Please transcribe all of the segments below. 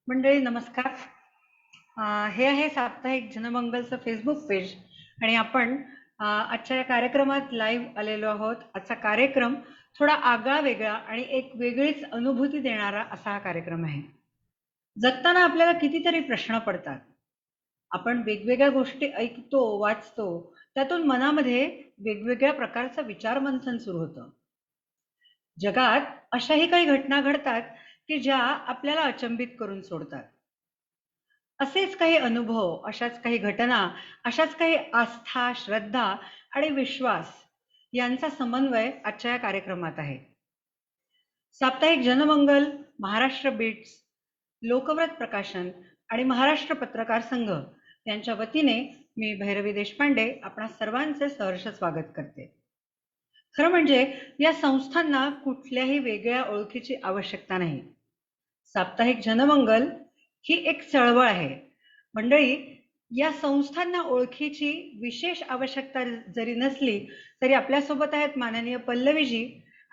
मंडळी नमस्कार. हे आहे साप्ताहिक जनमंगलचं फेसबुक पेज आणि आपण आजच्या या कार्यक्रमात लाईव्ह आलेलो आहोत. आजचा कार्यक्रम थोडा आगळा वेगळा आणि एक वेगळीच अनुभूती देणारा असा हा कार्यक्रम आहे. जगताना आपल्याला कितीतरी प्रश्न पडतात. आपण वेगवेगळ्या गोष्टी ऐकतो, वाचतो, त्यातून मनामध्ये वेगवेगळ्या प्रकारचं विचारमंथन सुरू होतं. जगात अशाही काही घटना घडतात की ज्या आपल्याला अचंबित करून सोडतात. असेच काही अनुभव, अशाच काही घटना, अशाच काही आस्था, श्रद्धा आणि विश्वास यांचा समन्वय आजच्या या कार्यक्रमात आहे. साप्ताहिक जनमंगल, महाराष्ट्र बीट्स, लोकव्रत प्रकाशन आणि महाराष्ट्र पत्रकार संघ यांच्या वतीने मी भैरवी देशपांडे आपणा सर्वांचे सहर्ष स्वागत करते. खरं म्हणजे या संस्थांना कुठल्याही वेगळ्या ओळखीची आवश्यकता नाही. साप्ताहिक जनमंगल ही एक चळवळ आहे. मंडळी, या संस्थांना ओळखीची विशेष आवश्यकता जरी नसली तरी आपल्यासोबत आहेत माननीय पल्लवीजी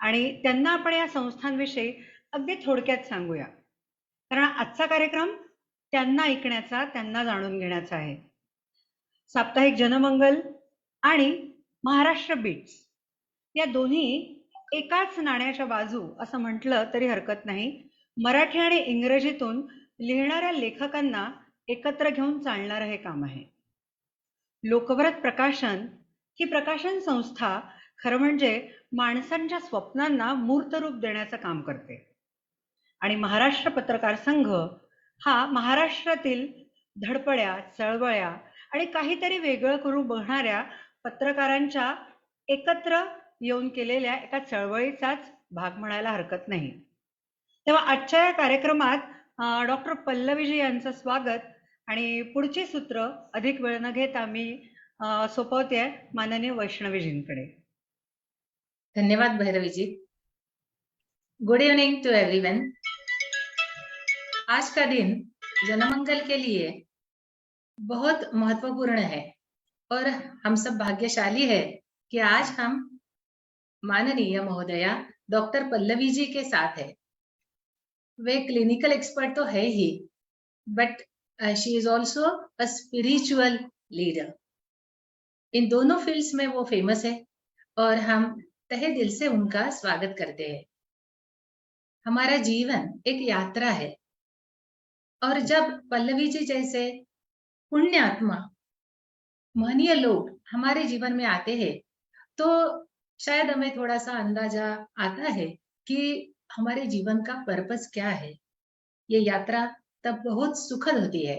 आणि त्यांना आपण या संस्थांविषयी अगदी थोडक्यात सांगूया. कारण आजचा कार्यक्रम त्यांना ऐकण्याचा, त्यांना जाणून घेण्याचा आहे. साप्ताहिक जनमंगल आणि महाराष्ट्र बीट्स या दोन्ही एकाच नाण्याच्या बाजू असं म्हटलं तरी हरकत नाही. मराठी आणि इंग्रजीतून लिहिणाऱ्या लेखकांना एकत्र घेऊन चालणारं हे काम आहे. लोकव्रत प्रकाशन ही प्रकाशन संस्था खरं म्हणजे माणसांच्या स्वप्नांना मूर्त रूप देण्याचं काम करते आणि महाराष्ट्र पत्रकार संघ हा महाराष्ट्रातील धडपड्या, चळवळ्या आणि काहीतरी वेगळं करू बघणाऱ्या पत्रकारांच्या एकत्र येऊन केलेल्या एका चळवळीचाच भाग म्हणायला हरकत नाही. तेव्हा आजच्या या कार्यक्रमात डॉक्टर पल्लवीजी यांचं स्वागत आणि पुढची सूत्र अधिक वेळ न घेता मी सोपवते माननीय वैष्णवीजींकडे. धन्यवाद Bhairavi ji. Good evening to everyone. आज का दिन जनमंगल के लिए बहुत महत्वपूर्ण है और हम सब भाग्यशाली है कि आज हम माननीय महोदया डॉक्टर पल्लवी जी के साथ है. वे क्लिनिकल एक्सपर्ट तो है ही, but she is also a spiritual leader. इन दोनों फील्ड्स में वो फेमस है और हम तहे दिल से उनका स्वागत करते हैं. हमारा जीवन एक यात्रा है और जब पल्लवी जी जैसे पुण्य आत्मा, महनीय लोग हमारे जीवन में आते हैं तो शायद हमें थोड़ा सा अंदाजा आता है कि हमारे जीवन का पर्पस क्या है. ये यात्रा तब बहुत सुखद होती है.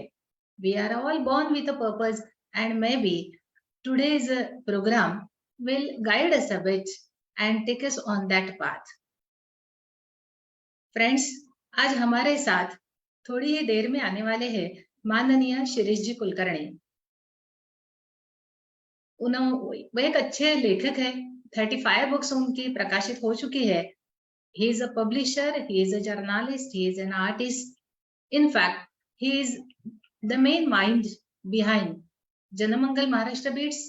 We are all born with a purpose and maybe today's program will guide us a bit and take us on that path. Friends, आज हमारे साथ थोड़ी ही देर में आने वाले हैं माननीय शिरीष जी कुलकर्णी. वो एक अच्छे लेखक है. 35 बुक्स उनकी प्रकाशित हो चुकी है. He is a publisher, he is a journalist, he is an artist. In fact he is the main mind behind Janmangal Maharashtra beats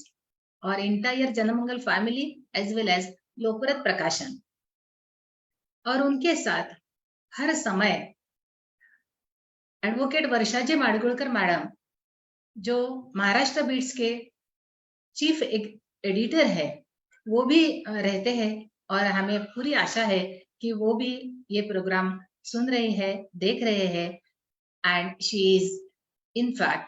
और entire Janmangal family as well as Lokvrat Prakashan. और उनके साथ हर समय एडवोकेट वर्षाजी माडगुळकर मैडम, जो महाराष्ट्र बीट्स के चीफ एडिटर है, वो भी रहते हैं और हमें पूरी आशा है कि वो भी ये प्रोग्राम सुन रहे हैं, देख रहे हैं. And she is in fact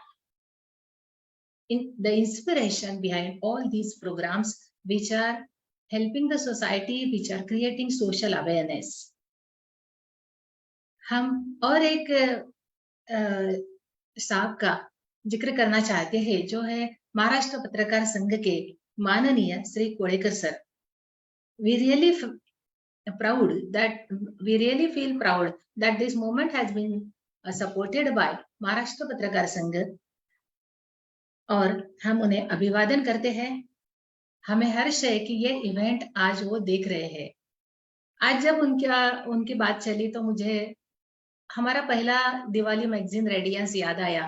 in the inspiration behind all these programs which are helping the society, which are creating social awareness. हम और एक साहब का जिक्र करना चाहते हैं जो है महाराष्ट्र पत्रकार संघ के माननीय Shri Kolekar sir. We really feel proud that this movement has been supported by Maharashtra पत्रकार संघ और हम उन्हें अभिवादन करते हैं. हमें हर्ष है कि ये इवेंट आज वो देख रहे हैं. आज जब उनकी बात चली तो मुझे हमारा पहला दिवाली मैगजीन रेडियंस याद आया.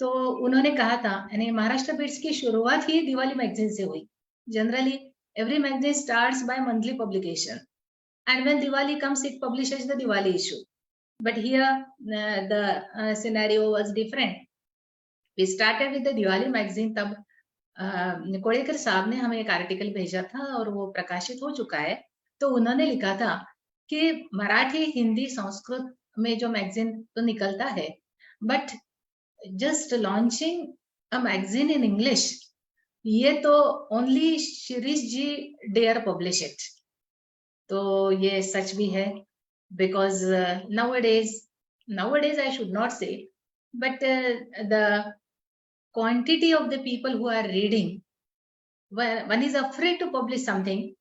तो उन्होंने कहा था, यानी महाराष्ट्र बीट्स की शुरुआत ही दिवाली मैगजीन से हुई. Generally every magazine starts by monthly publication and when Diwali comes it publishes the Diwali issue. but here the scenario was different. We started with the Diwali magazine. तब कोड़ेकर साहब ने हमें एक आर्टिकल भेजा था और वो प्रकाशित हो चुका है. तो उन्होंने लिखा था कि मराठी, हिंदी, संस्कृत में जो मैगजीन तो निकलता है, but just launching a magazine in English, ये तो only Shirish ji dare publish it. तो ये सच भी है, because nowadays I should not say, but the quantity of the people who are reading, one is afraid to publish something.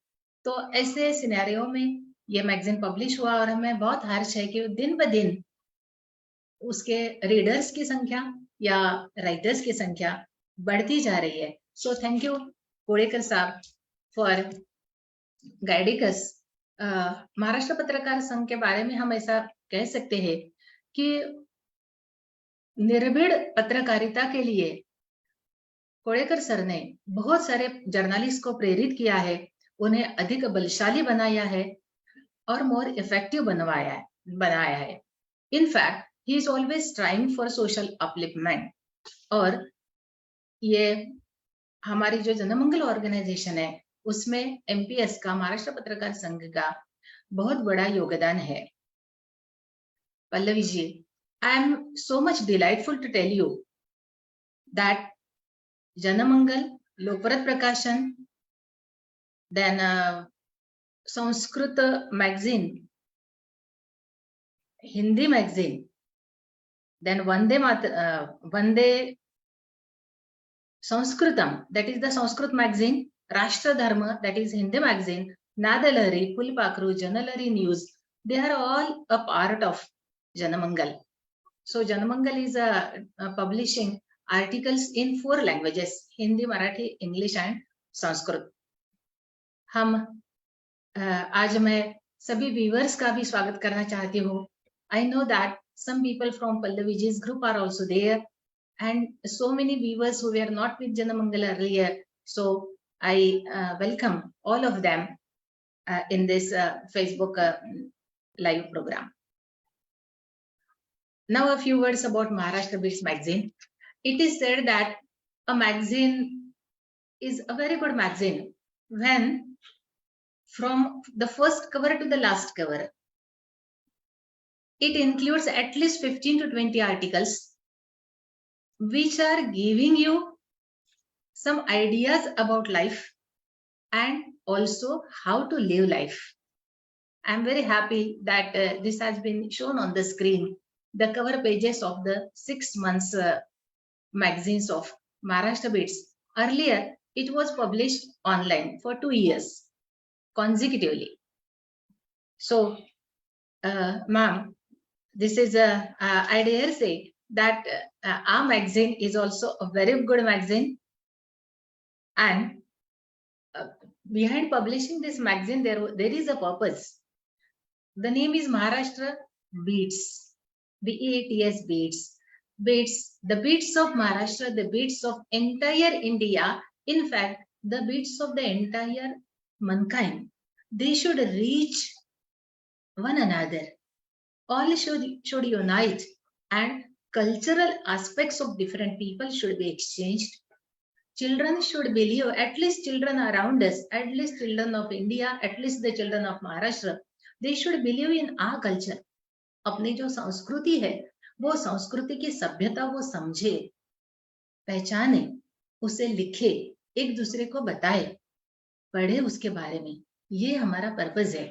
तो ऐसे scenario में ये मैगजीन पब्लिश हुआ और हमें बहुत हर्ष है कि दिन ब दिन उसके रीडर्स की संख्या या राइटर्स की संख्या बढ़ती जा रही है. सो थैंक यू कोड़ेकर साहब फॉर गाइडिंग अस. महाराष्ट्र पत्रकार संघ के बारे में हम ऐसा कह सकते हैं कि निर्भीड़ पत्रकारिता के लिए कोड़ेकर सर ने बहुत सारे जर्नलिस्ट को प्रेरित किया है, उन्हें अधिक बलशाली बनाया है और मोर इफेक्टिव बनाया है. In fact he is always trying for social upliftment. और ये हमारी जो जनमंगल ऑर्गेनाइजेशन है उसमें एमपीएस का, महाराष्ट्र पत्रकार संघ का बहुत बड़ा योगदान है. Pallavi ji, I am so much delightful to tell you that Janmangal, Lokprat Prakashan, then Sanskrit magazine, Hindi magazine, then Vande Sanskritam, that is the Sanskrit magazine, Rashtra Dharma, that is Hindi magazine, Nadalari, Pulpakru, Janalari News, they are all a part of Janamangal. So Janamangal is publishing articles in 4 languages, Hindi, Marathi, English and Sanskrit. आज मैं सभी viewers का भी स्वागत करना चाहती हूँ. I know that some people from Pallaviji's group are also there, and so many viewers who were not with Janamangal earlier. So I welcome all of them in this Facebook live program. Now a few words about Maharashtra Beats magazine. It is said that a magazine is a very good magazine when from the first cover to the last cover, it includes at least 15 to 20 articles which are giving you some ideas about life and also how to live life. I'm very happy that this has been shown on the screen, the cover pages of the 6 months magazines of Maharashtra Beats. Earlier, it was published online for 2 years consecutively. So, ma'am, this is I dare say that our magazine is also a very good magazine, and behind publishing this magazine there is a purpose. The name is Maharashtra Beats, BEATS Beats. Beats, the beats of Maharashtra, the beats of entire India, in fact the beats of the entire mankind. They should reach one another. All should unite, and cultural aspects of different people should be exchanged. Children should believe, at least children around us, at least children of India, at least the children of Maharashtra, they should believe in our culture. अपनी जो संस्कृति है, वो संस्कृति की सभ्यता वो समझे, पहचाने, उसे लिखे, एक दूसरे को बताए, पढ़े उसके बारे में. ये हमारा पर्पस है.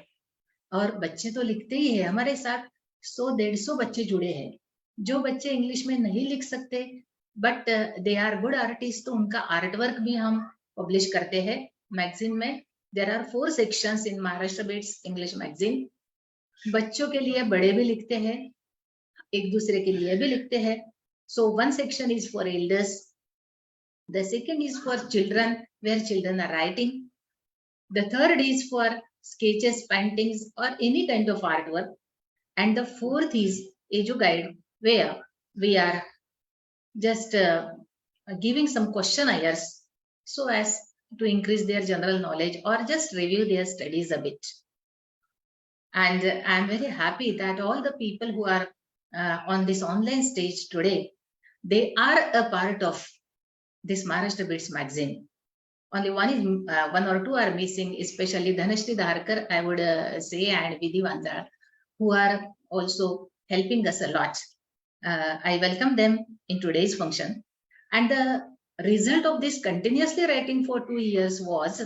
और बच्चे तो लिखते ही है. हमारे साथ 100-150 बच्चे जुड़े हैं. जो बच्चे इंग्लिश में नहीं लिख सकते but they are good artist, तो उनका आर्ट वर्क भी हम पब्लिश करते हैं मैगजीन में. There are 4 sections in Maharashtra beats English magazine. बच्चों के लिए बड़े भी लिखते हैं, एक दूसरे के लिए भी लिखते हैं. सो 1 section is for elders, the second is for children, where children are writing, the third is for sketches, paintings or any kind of artwork, and the fourth is Edu Guide, where we are just giving some questionnaires so as to increase their general knowledge or just review their studies a bit. And I'm very happy that all the people who are on this online stage today, they are a part of this Maharashtra Beats magazine. Only one or two are missing, especially Dhanashri Dharkar, I would say, and Vidhi Vandal, who are also helping us a lot. I welcome them in today's function. And the result of this continuously writing for 2 years was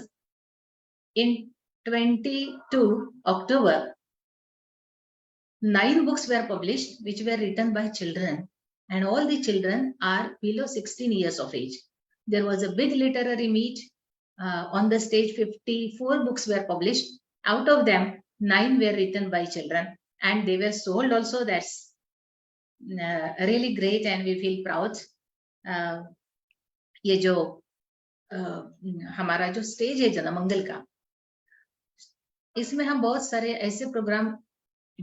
in 22 October, 9 books were published, which were written by children, and all the children are below 16 years of age. There was a big literary meet. On the stage, 54 books were published. Out of them, 9 were written by children, and they were sold also. That's really great, and we feel proud. ये जो हमारा जो stage है जनमंगल का, इसमें हम बहुत सारे ऐसे प्रोग्राम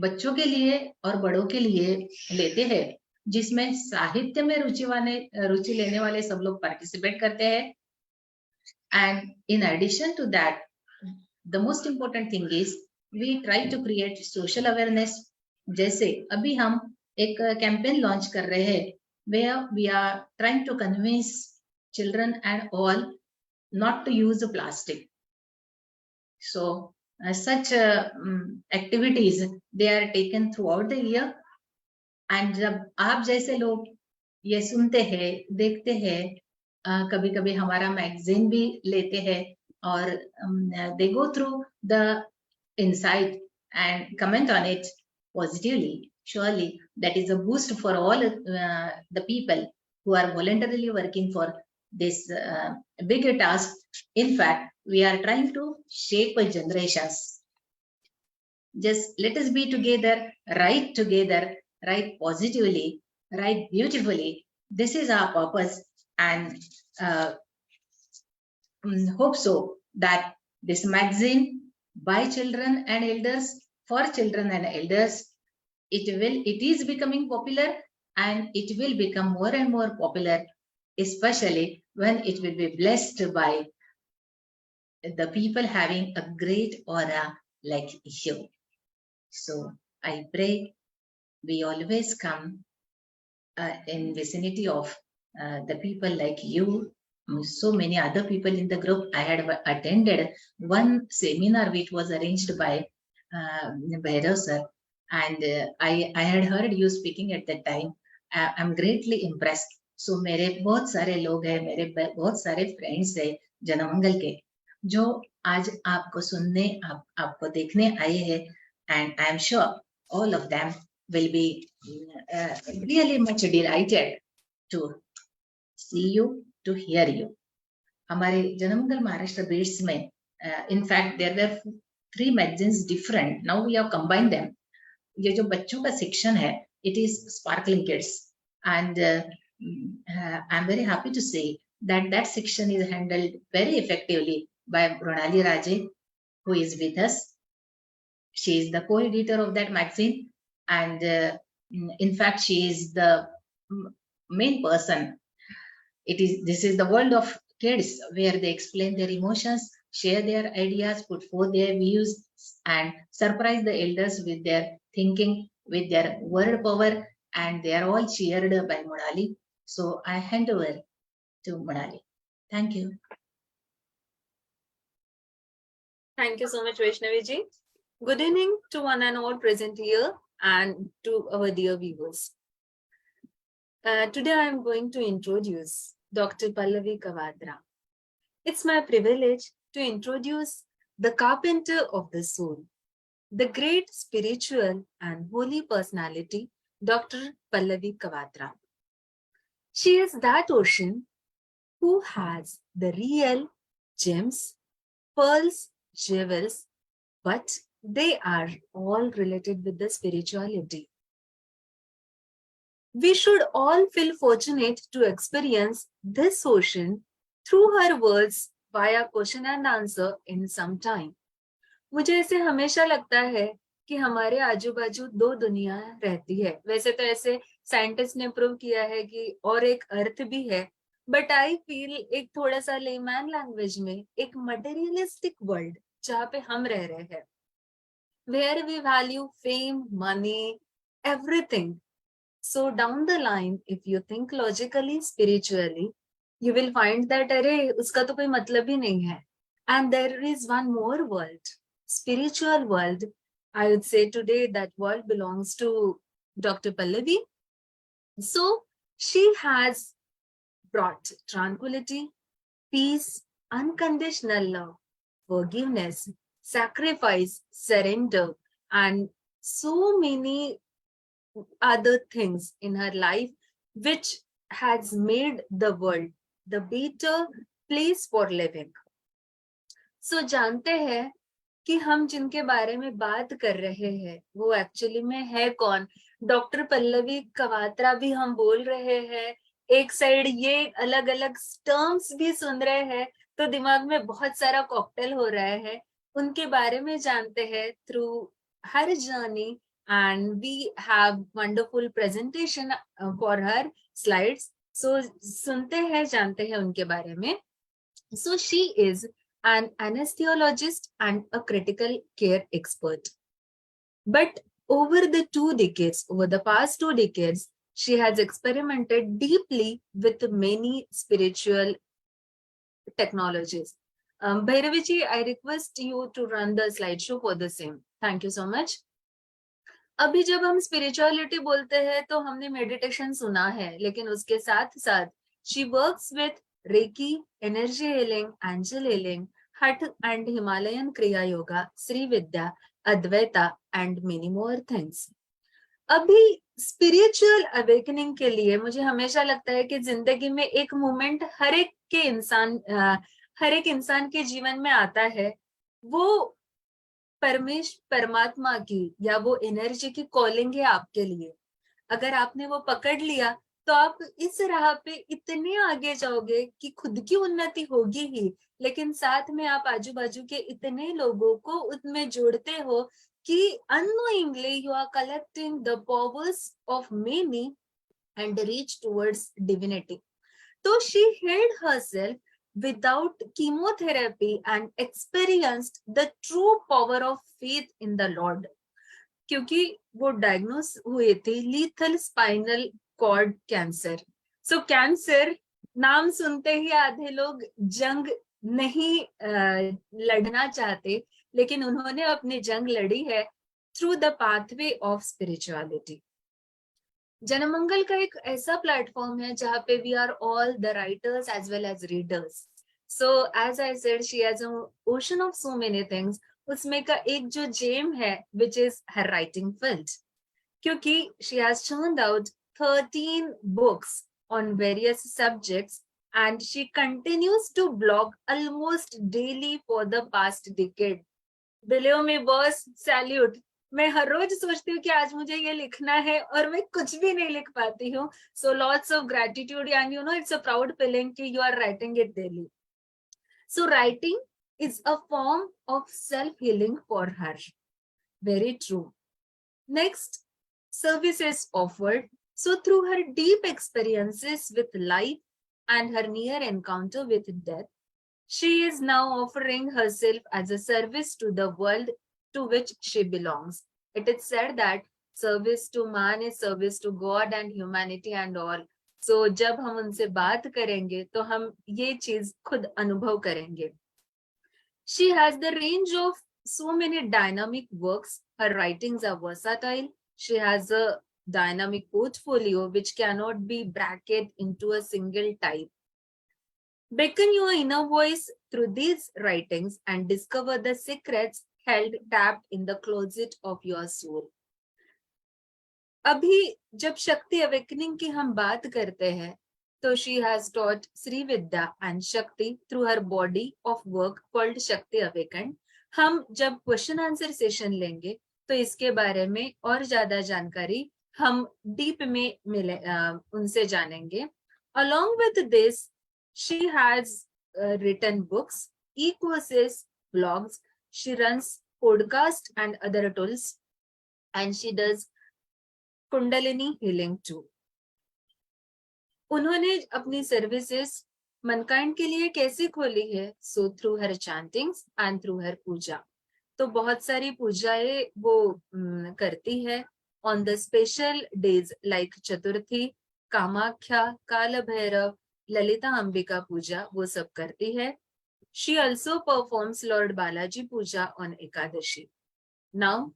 बच्चों के लिए और बड़ों के लिए लेते हैं, जिसमें साहित्य में रुचि लेने वाले सब लोग पार्टिसिपेट करते हैं. And in addition to that, the most important thing is we try to create social awareness. जैसे अभी हम एक कैंपेन लॉन्च कर रहे हैं, where we are trying to convince children and all not to use plastic. So such activities, they are taken throughout the year. And जब आप जैसे लोग ये सुनते हैं, देखते हैं, कभी कभी हमारा मैगजीन भी लेते हैं, और they go through the insight and comment on it positively, surely that is a boost for all the people who are voluntarily working for this bigger task. In fact, we are trying to shape generations. Just let us be together, write positively, write beautifully. This is our purpose, and hope so that this magazine by children and elders, for children and elders, it is becoming popular, and it will become more and more popular, especially when it will be blessed by the people having a great aura like you. So I pray we always come in vicinity of the people like you, so many other people in the group. I had attended one seminar which was arranged by Bhairav sir, and I had heard you speaking at that time. I'm greatly impressed. So मेरे बहुत सारे लोग हैं, मेरे बहुत सारे friends हैं जनमंगल के, जो आज आपको सुनने, आपको देखने आए हैं, and I'm sure all of them will be really much delighted to see you, to hear you. हमारे जनमंगल महाराष्ट्र बीट्स में, in fact there were 3 magazines different. Now we have combined them. ये जो बच्चों का सेक्शन है, it is Sparkling Kids, and I'm very happy to say that that section is handled very effectively by Mrunali Raje, who is with us. She is the co-editor of that magazine, and in fact she is the main person. This is the world of kids, where they explain their emotions, share their ideas, put forth their views, and surprise the elders with their thinking, with their word power, and they are all cheered by Mrunali. So I hand over to Mrunali. Thank you. Thank you so much, Vaishnavi ji. Good evening to one and all present here, and to our dear viewers. Today I am going to introduce Dr. Pallavi Kavadra. It's my privilege to introduce the carpenter of the soul, the great spiritual and holy personality, Dr. Pallavi Kavadra. She is that ocean who has the real gems, pearls, jewels, but they are all related with the spirituality. We should all feel fortunate to experience this ocean through her words via question and answer in some time. मुझे ऐसे हमेशा लगता है कि हमारे आजू बाजू 2 दुनिया रहती है. वैसे तो ऐसे साइंटिस्ट ने प्रूव किया है कि और एक अर्थ भी है, बट आई फील एक थोड़ा सा लेमैन लैंग्वेज में एक मटेरियलिस्टिक वर्ल्ड जहाँ पे हम रह रहे हैं. where we value fame, money, everything. So down the line, if you think logically, spiritually, you will find that अरे उसका तो कोई मतलब ही नहीं है. And there is one more world, spiritual world. I would say today that world belongs to Dr. Pallavi. So she has brought tranquility, peace, unconditional love, forgiveness, sacrifice, surrender, and so many other things in her life which has made the world the better place for living. So जानते हैं कि हम जिनके बारे में बात कर रहे हैं वो एक्चुअली में है कौन. डॉक्टर पल्लवी कवात्रा भी हम बोल रहे हैं, एक साइड ये अलग अलग टर्म्स भी सुन रहे हैं, तो दिमाग में बहुत सारा कॉकटेल हो रहा है. उनके बारे में जानते हैं through her journey, and we have wonderful presentation for her slides. So सुनते हैं, जानते हैं उनके बारे में. So she is an anesthesiologist and a critical care expert. But over the past 2 decades, she has experimented deeply with many spiritual technologies. Bhairavi ji, I request you to run the slideshow for the same. Thank you so much. अभी जब हम spirituality बोलते हैं तो हमने meditation सुना है, लेकिन उसके साथ साथ she works with reiki, energy healing, angel healing, Hatha and Himalayan kriya yoga, Shri Vidya, Advaita and many more things. अभी स्पिरिचुअल अवेकनिंग के लिए मुझे हमेशा लगता है कि जिंदगी में एक मोमेंट हर एक इंसान के जीवन में आता है. वो परमात्मा की या वो एनर्जी की कॉलिंग है आपके लिए. अगर आपने वो पकड़ लिया तो आप इस राह पे इतने आगे जाओगे कि खुद की उन्नति होगी ही, लेकिन साथ में आप आजू बाजू के इतने लोगों को उसमें जोड़ते हो कि unknowingly you are collecting the powers of many and reach towards divinity. So she held herself without chemotherapy and experienced the true power of faith in the Lord. क्योंकि वो डायग्नोस हुए थे लीथल स्पाइनल कॉर्ड कैंसर. सो cancer नाम सुनते ही आधे लोग जंग नहीं लड़ना चाहते, लेकिन उन्होंने अपनी जंग लड़ी है through the pathway of spirituality. Janmangal का एक ऐसा प्लेटफॉर्म है जहाँ पे we are all the writers as well as readers. So as I said, she has an ocean of so many things. उसमें का एक जो जेम है which is her writing field, क्योंकि she has churned out 13 books on various subjects and she continues to blog almost daily for the past decade. Believe me boss, salute. मैं हर रोज सोचती हूँ कि आज मुझे ये लिखना है और मैं कुछ भी नहीं लिख पाती हूँ. So lots of gratitude and it's a proud feeling कि you are writing it daily. So writing is a form of self-healing for her. Very true. Next, services offered. So through her deep experiences with life and her near encounter with death, she is now offering herself as a service to the world to which she belongs. It is said that service to man is service to God and humanity and all. So जब हम उनसे बात करेंगे तो हम ये चीज खुद अनुभव करेंगे. She has the range of so many dynamic works. Her writings are versatile. She has a dynamic portfolio which cannot be bracketed into a single type. Beckon your inner voice through these writings and discover the secrets held tapped in the closet of your soul. अभी जब शक्ति awakening की हम बात करते हैं तो she has taught Sri Vidya and Shakti through her body of work called Shakti Awakened. हम जब क्वेश्चन आंसर सेशन लेंगे तो इसके बारे में और ज्यादा जानकारी हम डीप में उनसे जानेंगे. Along with this, she has written books, e-courses, blogs. She runs podcasts and other tools, and she does Kundalini healing too. उन्होंने अपनी सर्विसेज मनकाइंड के लिए कैसे खोली है? So through her chantings and through her puja. तो बहुत सारी पूजाएं वो करती है on the special days like चतुर्थी, कामाख्या, काल भैरव, ललिता अंबिका पूजा वो सब करती है. She also performs Lord Balaji Puja on Ekadashi. Now,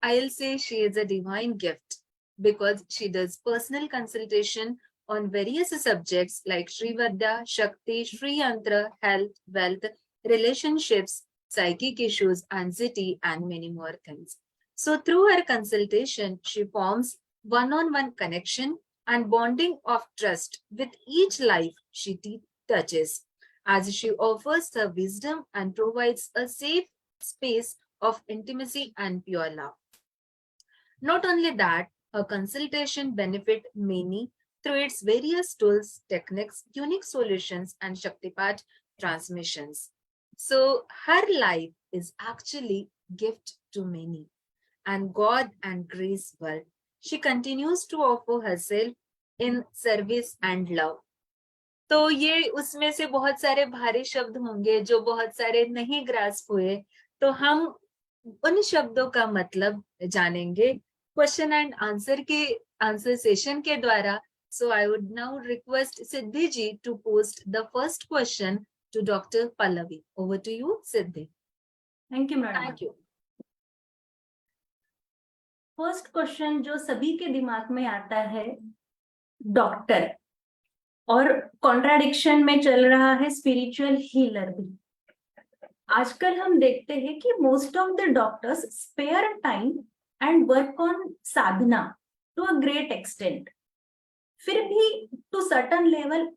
I'll say she is a divine gift because she does personal consultation on various subjects like Srividya, Shakti, Sri Yantra, health, wealth, relationships, psychic issues, anxiety, and many more things. So through her consultation, she forms one-on-one connection and bonding of trust with each life she touches, as she offers her wisdom and provides a safe space of intimacy and pure love. Not only that, her consultation benefit many through its various tools, techniques, unique solutions, and Shaktipat transmissions. So her life is actually gift to many, and God and grace world. She continues to offer herself in service and love. तो ये उसमें से बहुत सारे भारी शब्द होंगे जो बहुत सारे नहीं ग्रास्प हुए, तो हम उन शब्दों का मतलब जानेंगे क्वेश्चन एंड आंसर सेशन के द्वारा. So I would now request Siddhi ji to post the first question to Dr. Pallavi. Over to you, Siddhi. Thank you madam. Thank you. First question जो सभी के दिमाग में आता है, डॉक्टर, और कॉन्ट्राडिक्शन में चल रहा है स्पिरिचुअल हीलर भी. आजकल हम देखते हैं कि most of the doctors spare time and work on sadhana to a great extent. फिर भी टू सर्टन लेवल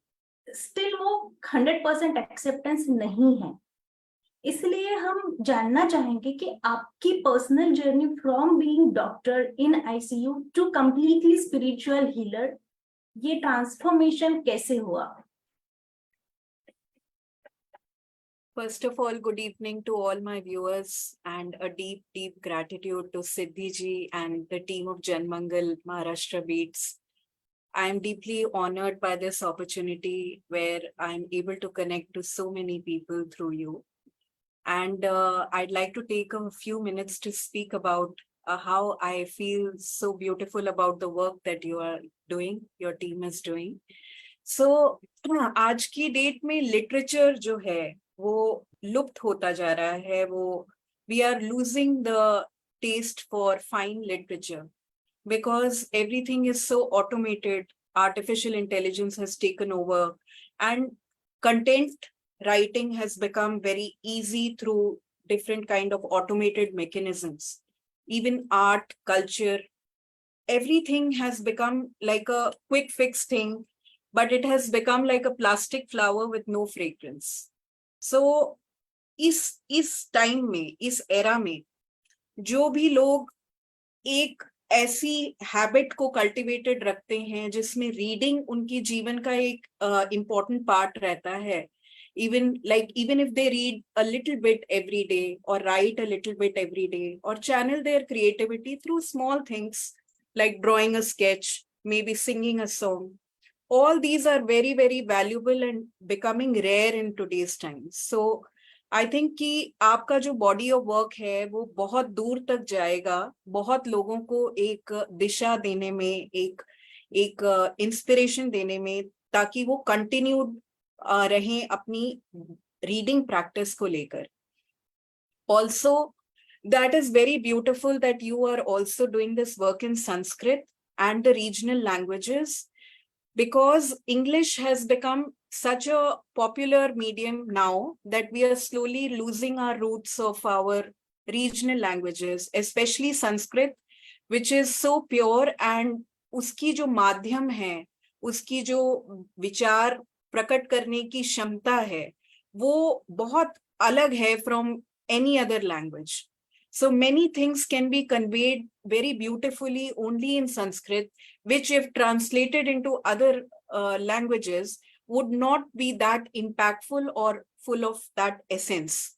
स्टिल वो 100% एक्सेप्टेंस नहीं है. इसलिए हम जानना चाहेंगे कि आपकी personal journey from being doctor in ICU to completely spiritual healer, ये ट्रांसफॉर्मेशन कैसे हुआ? First of all, good evening to all my viewers and a deep, deep gratitude to Siddhi ji and the team of Janmangal Maharashtra Beats. I am deeply honored by this opportunity where I'm able to connect to so many people through you. And I'd like to take a few minutes to speak about how I feel so beautiful about the work that you are doing, your team is doing. So, आज की date में literature जो है वो लुप्त होता जा रहा है. वो we are losing the taste for fine literature because everything is so automated. Artificial intelligence has taken over and content writing has become very easy through different kind of automated mechanisms. Even art, culture, everything has become like a quick fix thing, but it has become like a plastic flower with no fragrance. So इस time में, इस era में जो भी लोग एक ऐसी habit को कल्टिवेटेड रखते हैं जिसमें रीडिंग उनकी जीवन का एक इम्पोर्टेंट पार्ट रहता है, even if they read a little bit every day or write a little bit every day or channel their creativity through small things like drawing a sketch, maybe singing a song, all these are very, very valuable and becoming rare in today's times. So I think कि आपका जो body of work है वो बहुत दूर तक जाएगा, बहुत लोगों को एक दिशा देने में, एक इंस्पिरेशन देने में, ताकि वो कंटिन्यूड रहें अपनी रीडिंग प्रैक्टिस को लेकर. Also, that is very beautiful that you are also doing this work in Sanskrit and the regional languages, because English has become such a popular medium now that we are slowly losing our roots of our regional languages, especially Sanskrit, which is so pure, and उसकी जो माध्यम है, उसकी जो विचार प्रकट करने की क्षमता है, वो बहुत अलग है from any other language. So many things can be conveyed very beautifully only in Sanskrit, which if translated into other languages would not be that impactful or full of that essence.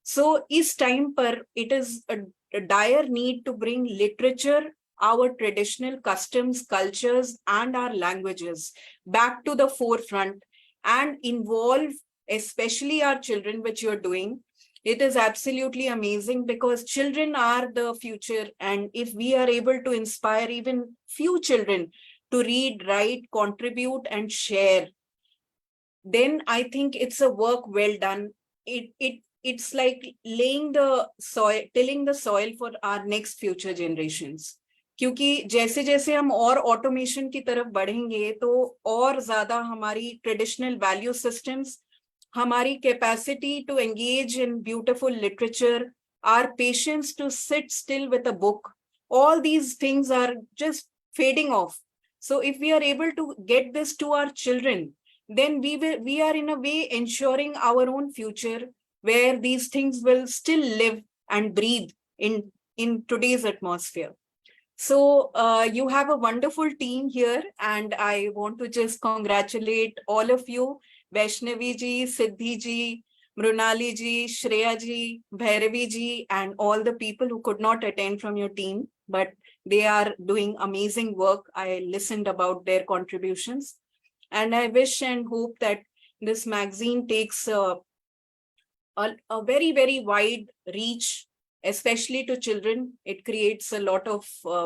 So is time par it is a dire need to bring literature, our traditional customs, cultures, and our languages back to the forefront and involve especially our children, which you're doing, It is absolutely amazing because children are the future. And if we are able to inspire even few children to read, write, contribute, and share, then I think it's a work well done. It's like laying the soil, tilling the soil for our next future generations. क्योंकि जैसे जैसे हम और automation की तरफ बढ़ेंगे तो और ज्यादा हमारी ट्रेडिशनल वैल्यू सिस्टम्स, हमारी capacity to engage in beautiful literature, our patience to sit still with a book, all these things are just fading off. So if we are able to get this to our children, then we are in a way ensuring our own future where these things will still live and breathe in today's atmosphere. So you have a wonderful team here, and I want to just congratulate all of you, Vaishnavi ji, Siddhi ji, Mrunali ji, Shreya ji, Bhairavi ji, and all the people who could not attend from your team, but they are doing amazing work. I listened about their contributions, and I wish and hope that this magazine takes a very, very wide reach, especially to children. It creates a lot of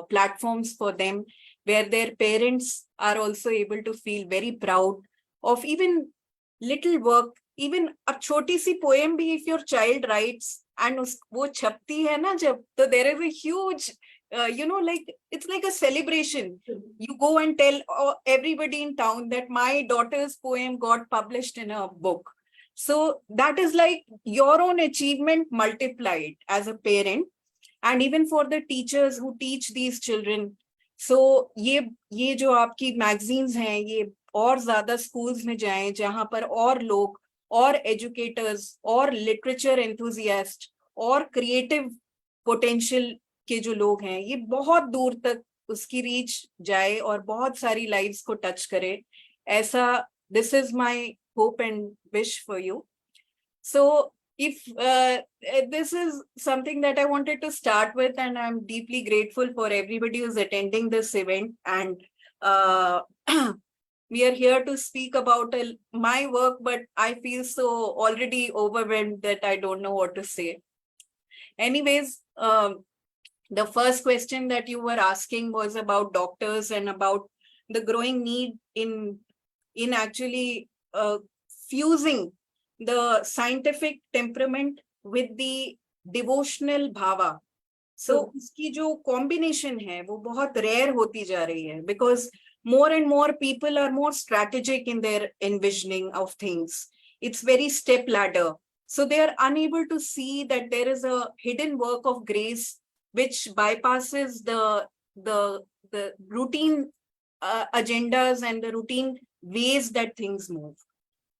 platforms for them where their parents are also able to feel very proud of even little work. Even a choti si poem bhi, if your child writes and wo chapti hai na jab, so there is a huge like it's like a celebration. You go and tell everybody in town that my daughter's poem got published in a book. So that is like your own achievement multiplied as a parent, and even for the teachers who teach these children. So ये जो आपकी magazines हैं, ये और ज़्यादा schools में जाएं जहाँ पर और लोग, और educators, और literature enthusiasts, और creative potential के जो लोग हैं, ये बहुत दूर तक उसकी reach जाए और बहुत सारी lives को touch करे. ऐसा, this is my hope and wish for you. So if this is something that I wanted to start with, and I'm deeply grateful for everybody who's attending this event, and we are here to speak about my work, but I feel so already overwhelmed that I don't know what to say. Anyways, the first question that you were asking was about doctors and about the growing need in actually fusing the scientific temperament with the devotional bhava. So इसकी जो combination है वो बहुत rare होती जा रही है, because more and more people are more strategic in their envisioning of things. It's very step ladder. So they are unable to see that there is a hidden work of grace which bypasses the routine agendas and the routine ways that things move.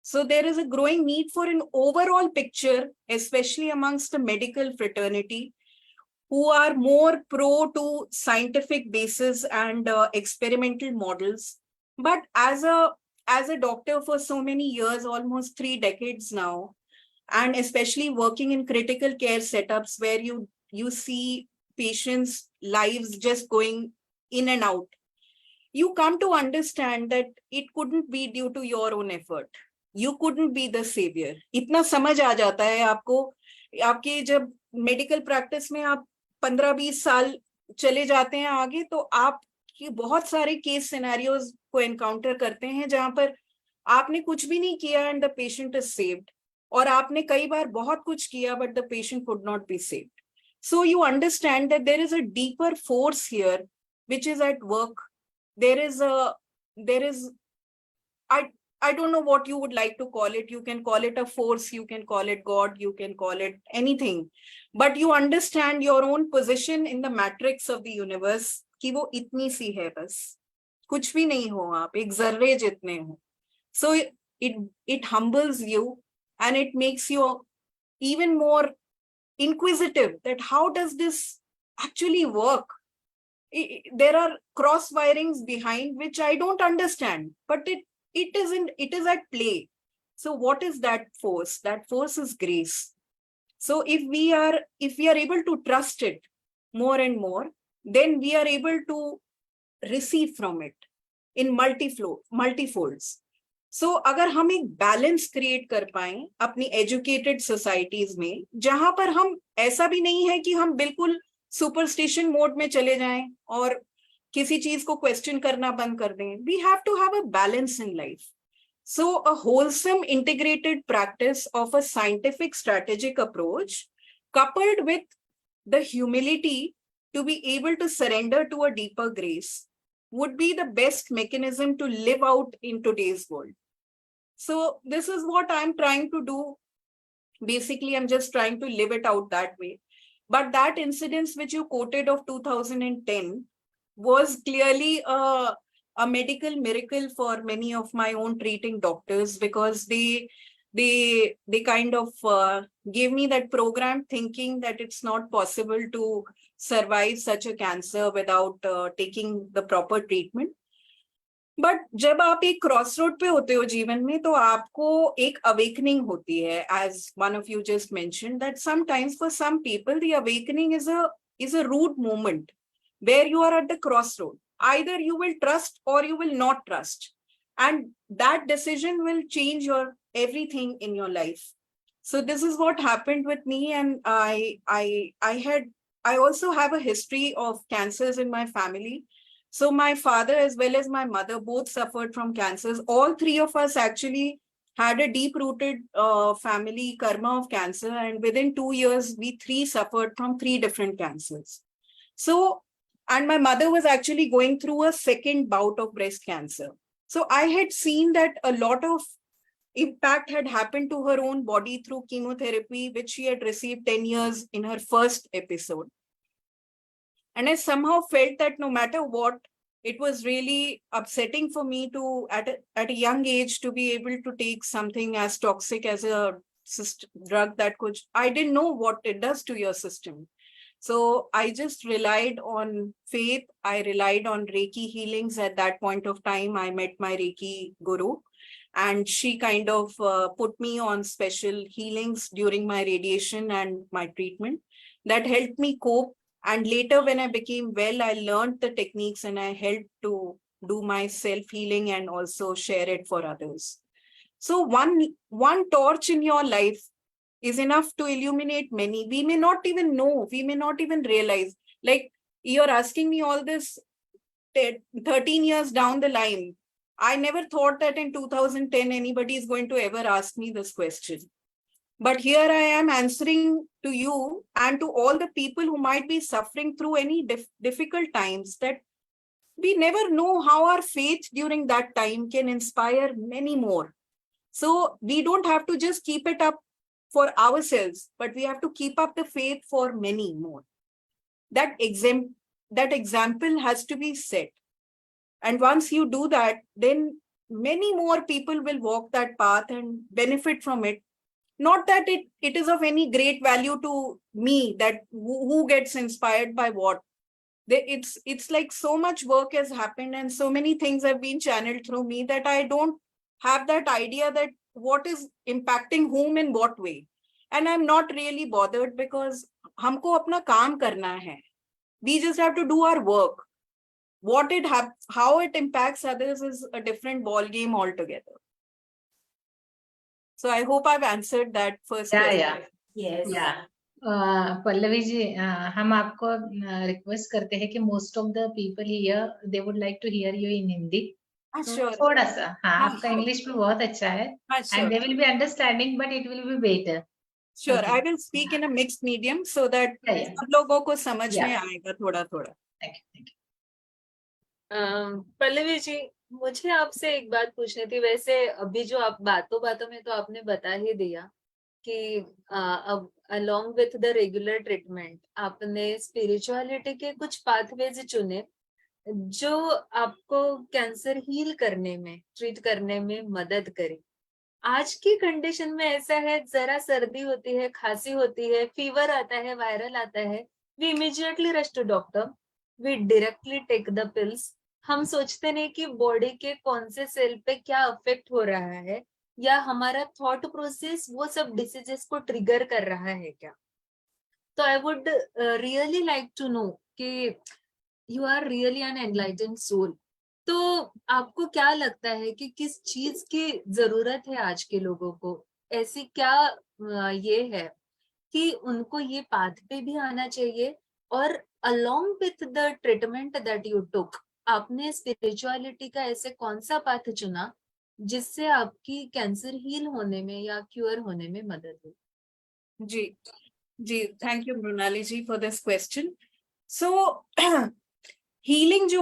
So there is a growing need for an overall picture, especially amongst the medical fraternity, who are more pro to scientific basis and experimental models. But as a doctor for so many years, almost 3 decades now, and especially working in critical care setups where you see patients' lives just going in and out, you come to understand that it couldn't be due to your own effort. You couldn't be the savior. इतना समझ आ जाता है आपको, आपके जब medical practice में आप 15-20 साल चले जाते हैं आगे, तो आप बहुत सारे केस सिनेरियोज को एनकाउंटर करते हैं जहां पर आपने कुछ भी नहीं किया and the patient is saved, और आपने कई बार बहुत कुछ किया but the patient could not be saved. So you understand that there is a deeper force here which is at work. There is I don't know what you would like to call it. You can call it a force, you can call it God, you can call it anything. But you understand your own position in the matrix of the universe, कि वो इतनी सी है बस, कुछ भी नहीं हो आप, एक जर्रे जितने हो. So it humbles you and it makes you even more inquisitive that how does this actually work? There are cross wirings behind which I don't understand, but it is at play. So what is that force? That force is grace. So if we are able to trust it more and more, then we are able to receive from it in multifolds. सो अगर हम एक balance create कर पाए अपनी educated societies में, जहां पर हम ऐसा भी नहीं है कि हम बिल्कुल सुपरस्टिशन मोड में चले जाएं और किसी चीज को क्वेश्चन करना बंद कर दें, we have to have a balance in life. So a wholesome integrated practice of a scientific strategic approach coupled with the humility to be able to surrender to a deeper grace would be the best mechanism to live out in today's world. So this is what I'm trying to do. Basically, I'm just trying to live it out that way. But that incident which you quoted of 2010 was clearly a medical miracle for many of my own treating doctors, because they kind of gave me that program thinking that it's not possible to survive such a cancer without taking the proper treatment. But जब आप एक cross road पे होते हो जीवन में, तो आपको एक अवेकनिंग होती है, as one of you just mention that sometimes for some people the awakening is a rude moment where you are at the crossroad. Either you will trust or you will not trust. And that decision will change your everything in your life. So this is what happened with me. And I also have a history of cancers in my family. So my father as well as my mother both suffered from cancers. All three of us actually had a deep rooted family karma of cancer. And within 2 years, we three suffered from 3 different cancers. So, and my mother was actually going through a second bout of breast cancer. So I had seen that a lot of impact had happened to her own body through chemotherapy, which she had received 10 years in her first episode. And I somehow felt that no matter what, it was really upsetting for me to, at a young age, to be able to take something as toxic as a drug that could, I didn't know what it does to your system. So I just relied on faith. I relied on Reiki healings. At that point of time, I met my Reiki guru, and she kind of put me on special healings during my radiation and my treatment that helped me cope. And later, when I became well, I learned the techniques and I helped to do my self-healing and also share it for others. So one torch in your life is enough to illuminate many. We may not even know, we may not even realize. Like, you're asking me all this 13 years down the line. I never thought that in 2010 anybody is going to ever ask me this question. But here I am answering to you and to all the people who might be suffering through any difficult times, that we never know how our faith during that time can inspire many more. So we don't have to just keep it up for ourselves, but we have to keep up the faith for many more. That example has to be set. And once you do that, then many more people will walk that path and benefit from it. Not that it is of any great value to me, that who gets inspired by what. It's like so much work has happened and so many things have been channeled through me that I don't have that idea that what is impacting whom in what way. And I'm not really bothered, because हमको अपना काम करना है. We just have to do our work. How it impacts others is a different ball game altogether. So I hope I've answered that first question. Yes. Pallavi ji, हम आपको request करते हैं कि most of the people here they would like to hear you in Hindi. Sure. थोड़ा सा, हाँ, आपका sure. English भी बहुत अच्छा है, Sure. and they will be understanding, but it will be better. Sure, Okay. I will speak in a mixed medium so that Yeah. सब लोगों को समझ Yeah. में आएगा थोड़ा थोड़ा. Thank you. पल्लवी जी, मुझे आपसे एक बात पूछनी थी. वैसे अभी जो आप बातों बातों में तो आपने बता ही दिया कि अब along with the regular treatment आपने स्पिरिचुअलिटी के कुछ पाथवेज चुने जो आपको कैंसर हील करने में, ट्रीट करने में मदद करी. आज की कंडीशन में ऐसा है, जरा सर्दी होती है, खांसी होती है, फीवर आता है, वायरल आता है, we immediately rush to doctor, we directly take the pills. हम सोचते नहीं कि बॉडी के कौन से सेल पे क्या अफेक्ट हो रहा है, या हमारा थॉट प्रोसेस वो सब डिसीजेस को ट्रिगर कर रहा है क्या. तो I would really like to know कि you are really an enlightened soul. तो आपको क्या लगता है कि किस चीज की जरूरत है आज के लोगों को? ऐसी क्या ये है कि उनको ये पाथ पे भी आना चाहिए? और along with the treatment that you took, आपने स्पिरिचुअलिटी का ऐसे कौन सा पाथ चुना जिससे आपकी कैंसर हील होने में या क्योर होने में मदद हुई? जी जी, thank you Mrinali ji for this question. So healing जो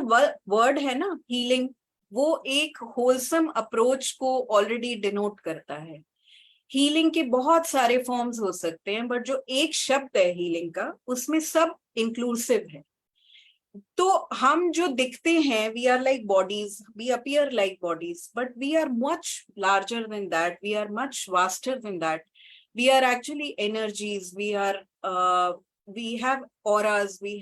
वर्ड है ना, हीलिंग, वो एक होलसम अप्रोच को ऑलरेडी डिनोट करता है. हीलिंग के बहुत सारे फॉर्म्स हो सकते हैं, बट जो एक शब्द है हीलिंग का, उसमें सब इंक्लूसिव है. तो हम जो दिखते हैं, we are like bodies, we appear like bodies, but we are much larger than that, we are much vaster than that. We are actually energies, we have auras, we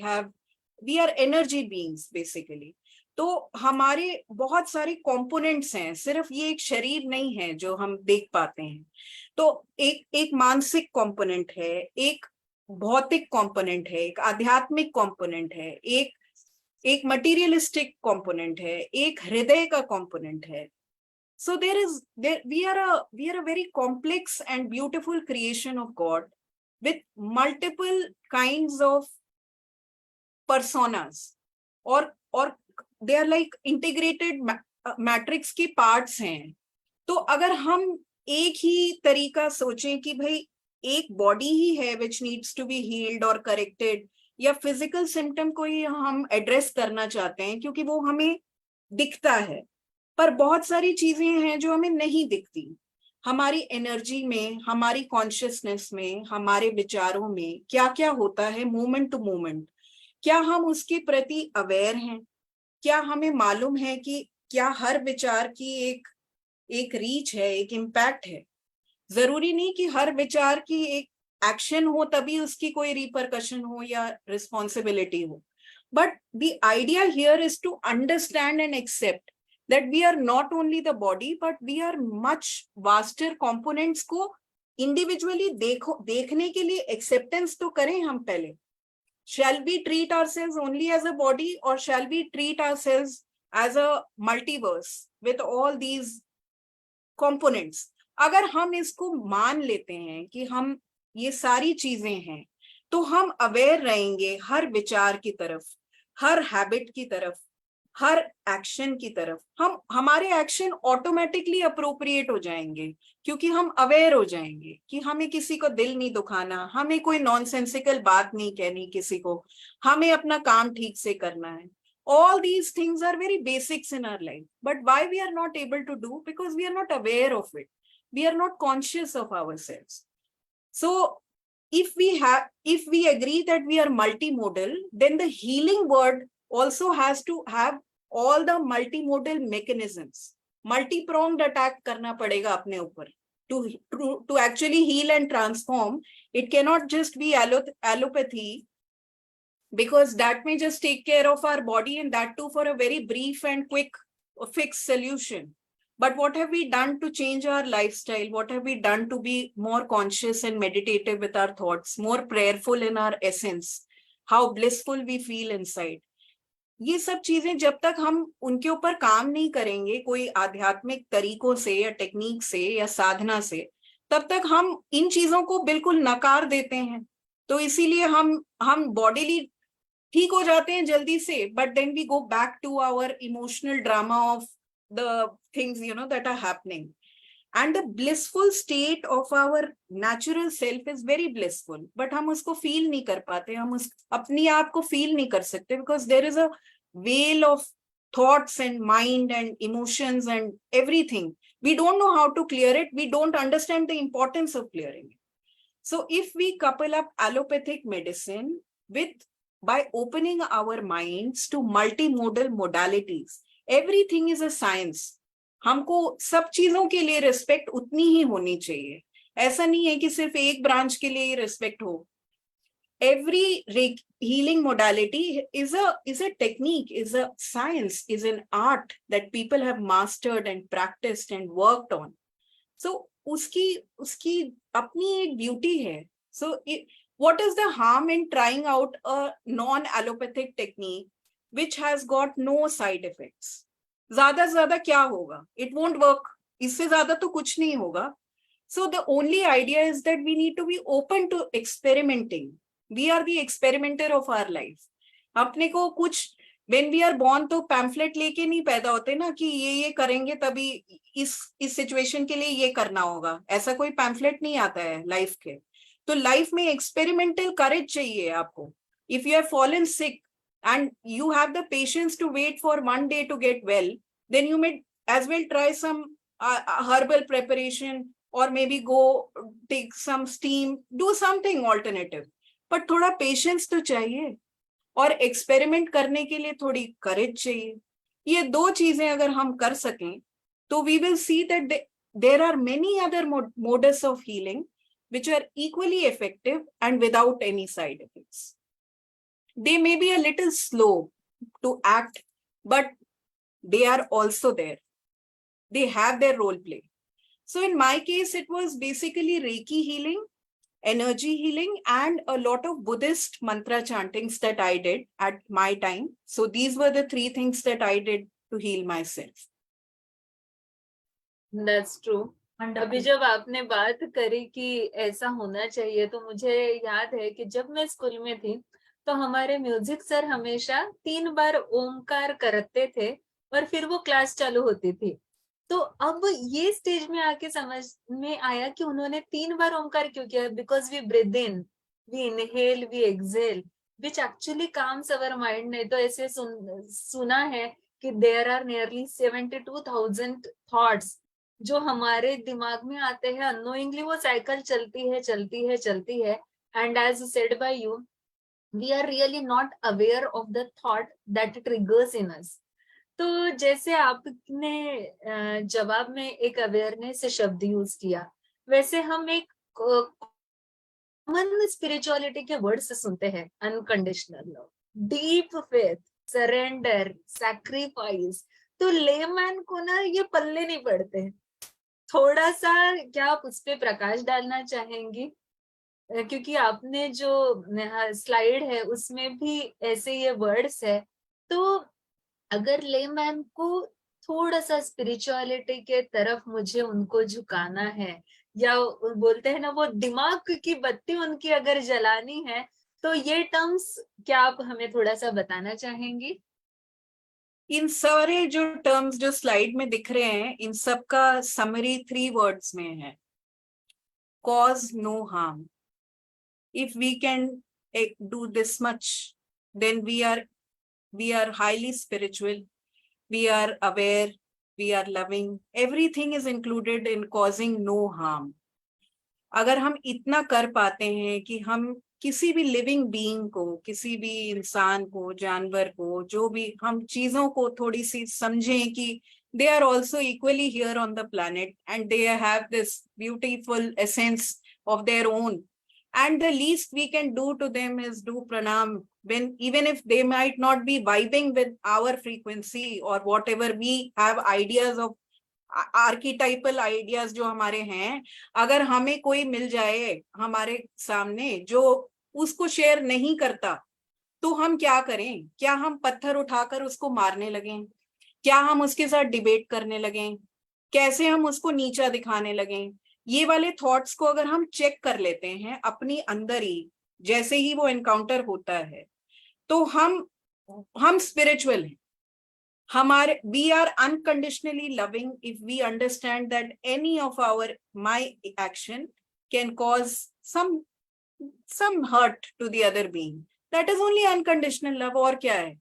are energy beings basically. तो हमारे बहुत सारे components हैं, सिर्फ ये एक शरीर नहीं है जो हम देख पाते हैं. तो एक मानसिक कंपोनेंट है, एक भौतिक कंपोनेंट है, एक आध्यात्मिक कंपोनेंट है, एक मटेरियलिस्टिक कंपोनेंट है, एक हृदय का कंपोनेंट है. So we are a very complex and beautiful creation of God with multiple kinds of personas, or they are like integrated matrix की parts हैं. तो अगर हम एक ही तरीका सोचें कि भाई एक बॉडी ही है which needs to be healed or corrected, या फिजिकल सिम्टम को ही हम एड्रेस करना चाहते हैं क्योंकि वो हमें दिखता है, पर बहुत सारी चीजें हैं जो हमें नहीं दिखती. हमारी एनर्जी में, हमारी कॉन्शियसनेस में, हमारे विचारों में क्या क्या होता है मोमेंट टू मोमेंट. क्या हम उसके प्रति अवेयर हैं? क्या हमें मालूम है कि क्या हर विचार की एक रीच है, एक इम्पैक्ट है? जरूरी नहीं कि हर विचार की एक एक्शन हो तभी उसकी कोई रिपरकशन हो या रिस्पॉन्सिबिलिटी हो. But the idea here is to understand and accept that we are not only the body but we are much vaster components को individually देखने के लिए acceptance तो करें हम पहले. Shall we treat ourselves only as a body or shall we treat ourselves as a multiverse with all these components? अगर हम इसको मान लेते हैं कि हम ये सारी चीजें हैं, तो हम अवेयर रहेंगे हर विचार की तरफ, हर हैबिट की तरफ, हर एक्शन की तरफ. हमारे एक्शन ऑटोमेटिकली अप्रोप्रिएट हो जाएंगे क्योंकि हम अवेयर हो जाएंगे कि हमें किसी को दिल नहीं दुखाना, हमें कोई नॉनसेंसिकल बात नहीं कहनी किसी को, हमें अपना काम ठीक से करना है. All these things are very basics in our life, but why we are not able to do? Because we are not aware of it. We are not conscious of ourselves. So if we agree that we are multimodal, then the healing word also has to have all the multimodal mechanisms. Multi-pronged attack करना पड़ेगा अपने ऊपर to actually heal and transform. It cannot just be allopathy, because that may just take care of our body, and that too for a very brief and quick fixed solution. But what have we done to change our lifestyle? What have we done to be more conscious and meditative with our thoughts, more prayerful in our essence, how blissful we feel inside? ये सब चीजें जब तक हम उनके ऊपर काम नहीं करेंगे कोई आध्यात्मिक तरीकों से या टेक्निक से या साधना से, तब तक हम इन चीजों को बिल्कुल नकार देते हैं. तो इसीलिए हम बॉडीली ठीक हो जाते हैं जल्दी से, but then we go back to our emotional drama of the things that are happening. And the blissful state of our natural self is very blissful, but हम उसको feel नहीं कर पाते, हम अपनी आप को feel नहीं कर सकते, because there is a veil of thoughts and mind and emotions and everything. We don't know how to clear it. We don't understand the importance of clearing it. So if we couple up allopathic medicine by opening our minds to multimodal modalities, everything is a science. हमको सब चीजों के लिए respect उतनी ही होनी चाहिए. ऐसा नहीं है कि सिर्फ एक ब्रांच के लिए ही रिस्पेक्ट हो. Every healing modality is a technique, is a science, is an art that people have mastered and practiced and worked on. So उसकी अपनी एक beauty है. So what is the harm in trying out a non-allopathic technique which has got no side effects? ज्यादा से ज्यादा क्या होगा, it won't work, इससे ज्यादा तो कुछ नहीं होगा. So the only idea is that we need to be open to experimenting. We are the experimenter of our life. अपने को कुछ when we are born तो पैम्फलेट लेके नहीं पैदा होते ना कि ये करेंगे तभी इस सिचुएशन के लिए ये करना होगा, ऐसा कोई पैम्फलेट नहीं आता है लाइफ के. तो लाइफ में एक्सपेरिमेंटल करेज चाहिए आपको. If you have fallen sick and you have the patience to wait for 1 day to get well, then you may as well try some herbal preparation or maybe go take some steam, do something alternative. but थोड़ा patience तो चाहिए और experiment करने के लिए थोड़ी करेज चाहिए. ये दो चीजें अगर हम कर सकें तो we will see that there are many other modes of healing which are equally effective and without any side effects. They may be a little slow to act, but they are also there. They have their role play. So in my case, it was basically Reiki healing, energy healing, and a lot of Buddhist mantra chantings that I did at my time. So these were the 3 things that I did to heal myself. That's true. अभी जब आपने बात करी कि ऐसा होना चाहिए तो मुझे याद है कि जब मैं स्कूल में थी तो हमारे म्यूजिक सर हमेशा 3 बार ओमकार करते थे और फिर वो क्लास चालू होती थी. तो अब ये स्टेज में आके समझ में आया कि उन्होंने 3 बार ओमकार क्यों किया. Because we breathe in, we inhale, we exhale, which actually calms our mind. नहीं तो ऐसे सुना है कि देयर आर नियरली 72,000 थॉट्स जो हमारे दिमाग में आते हैं अननोइंगली. वो साइकिल चलती है and as said by you, we are really not aware of the thought that triggers in us. तो जैसे आपने जवाब में एक अवेयरनेस शब्द यूज किया, वैसे हम एक कॉमन स्पिरिचुअलिटी के वर्ड्स सुनते हैं. Unconditional love, deep faith, surrender, sacrifice. तो लेमैन को ना ये पल्ले नहीं पड़ते. थोड़ा सा क्या आप उस पे प्रकाश डालना चाहेंगी? क्योंकि आपने जो स्लाइड है उसमें भी ऐसे ये वर्ड्स है. तो अगर लेमैन को थोड़ा सा स्पिरिचुअलिटी के तरफ मुझे उनको झुकाना है, या बोलते हैं ना वो दिमाग की बत्ती उनकी अगर जलानी है, तो ये टर्म्स क्या आप हमें थोड़ा सा बताना चाहेंगी? इन सारे जो टर्म्स जो स्लाइड में दिख रहे हैं, इन सब का समरी 3 वर्ड्स में है. Cause no harm. If we can do this much, then we are highly spiritual, we are aware, we are loving. Everything is included in causing no harm. अगर हम इतना कर पाते हैं कि हम किसी भी लिविंग बीइंग को, किसी भी इंसान को, जानवर को, जो भी हम चीजों को थोड़ी सी समझें कि they are also equally here on the planet and they have this beautiful essence of their own. And the least we can do to them is do pranam, when even if they might not be vibing with our frequency or whatever we have ideas of archetypal ideas जो हमारे हैं. अगर हमें कोई मिल जाए हमारे सामने जो उसको शेयर नहीं करता, तो हम क्या करें? क्या हम पत्थर उठाकर उसको मारने लगें? क्या हम उसके साथ डिबेट करने लगें? कैसे हम उसको नीचा दिखाने लगें? ये वाले थॉट्स को अगर हम चेक कर लेते हैं अपनी अंदर ही, जैसे ही वो एनकाउंटर होता है, तो हम स्पिरिचुअल हैं. हमारे we are unconditionally loving if we understand that any of my action can cause some hurt to the other being. That is only unconditional love. और क्या है?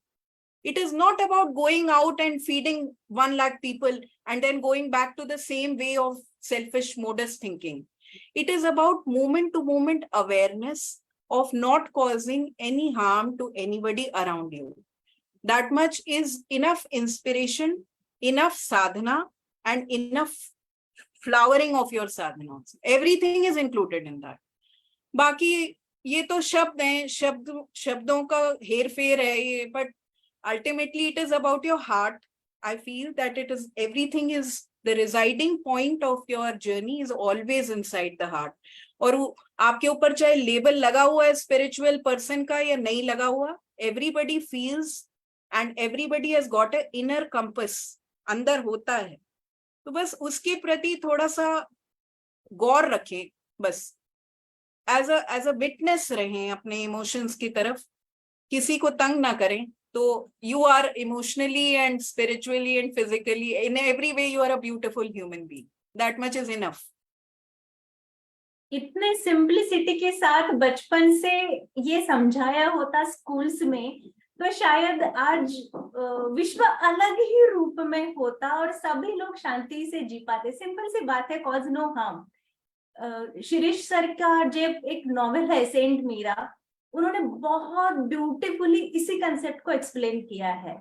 It is not about going out and feeding 1 lakh people and then going back to the same way of selfish modest thinking. It is about moment to moment awareness of not causing any harm to anybody around you. That much is enough inspiration, enough sadhana, and enough flowering of your sadhanas. Everything is included in that. बाकी ये तो शब्द हैं, शब्दों का हेर फेर है ये, but ultimately it is about your heart. I feel that it is everything is the residing point of your journey is always inside the heart. और आपके ऊपर चाहे लेबल लगा हुआ है स्पिरिचुअल पर्सन का या नहीं लगा हुआ, everybody feels and everybody has got an inner compass अंदर होता है, तो बस उसके प्रति थोड़ा सा गौर रखें, बस एज अ विटनेस रहें अपने इमोशंस की तरफ, किसी को तंग ना करें। तो you are emotionally and spiritually and physically in every way you are a beautiful human being, that much is enough. इतने सिंप्लिसिटी के साथ बचपन से ये समझाया होता स्कूल्स में, तो शायद आज विश्व अलग ही रूप में होता और सभी लोग शांति से जी पाते। सिंपल सी बात है, cause no harm. Shirish sir का जो एक नॉवेल है सेंट मीरा, उन्होंने बहुत ब्यूटीफुली इसी कंसेप्ट को एक्सप्लेन किया है।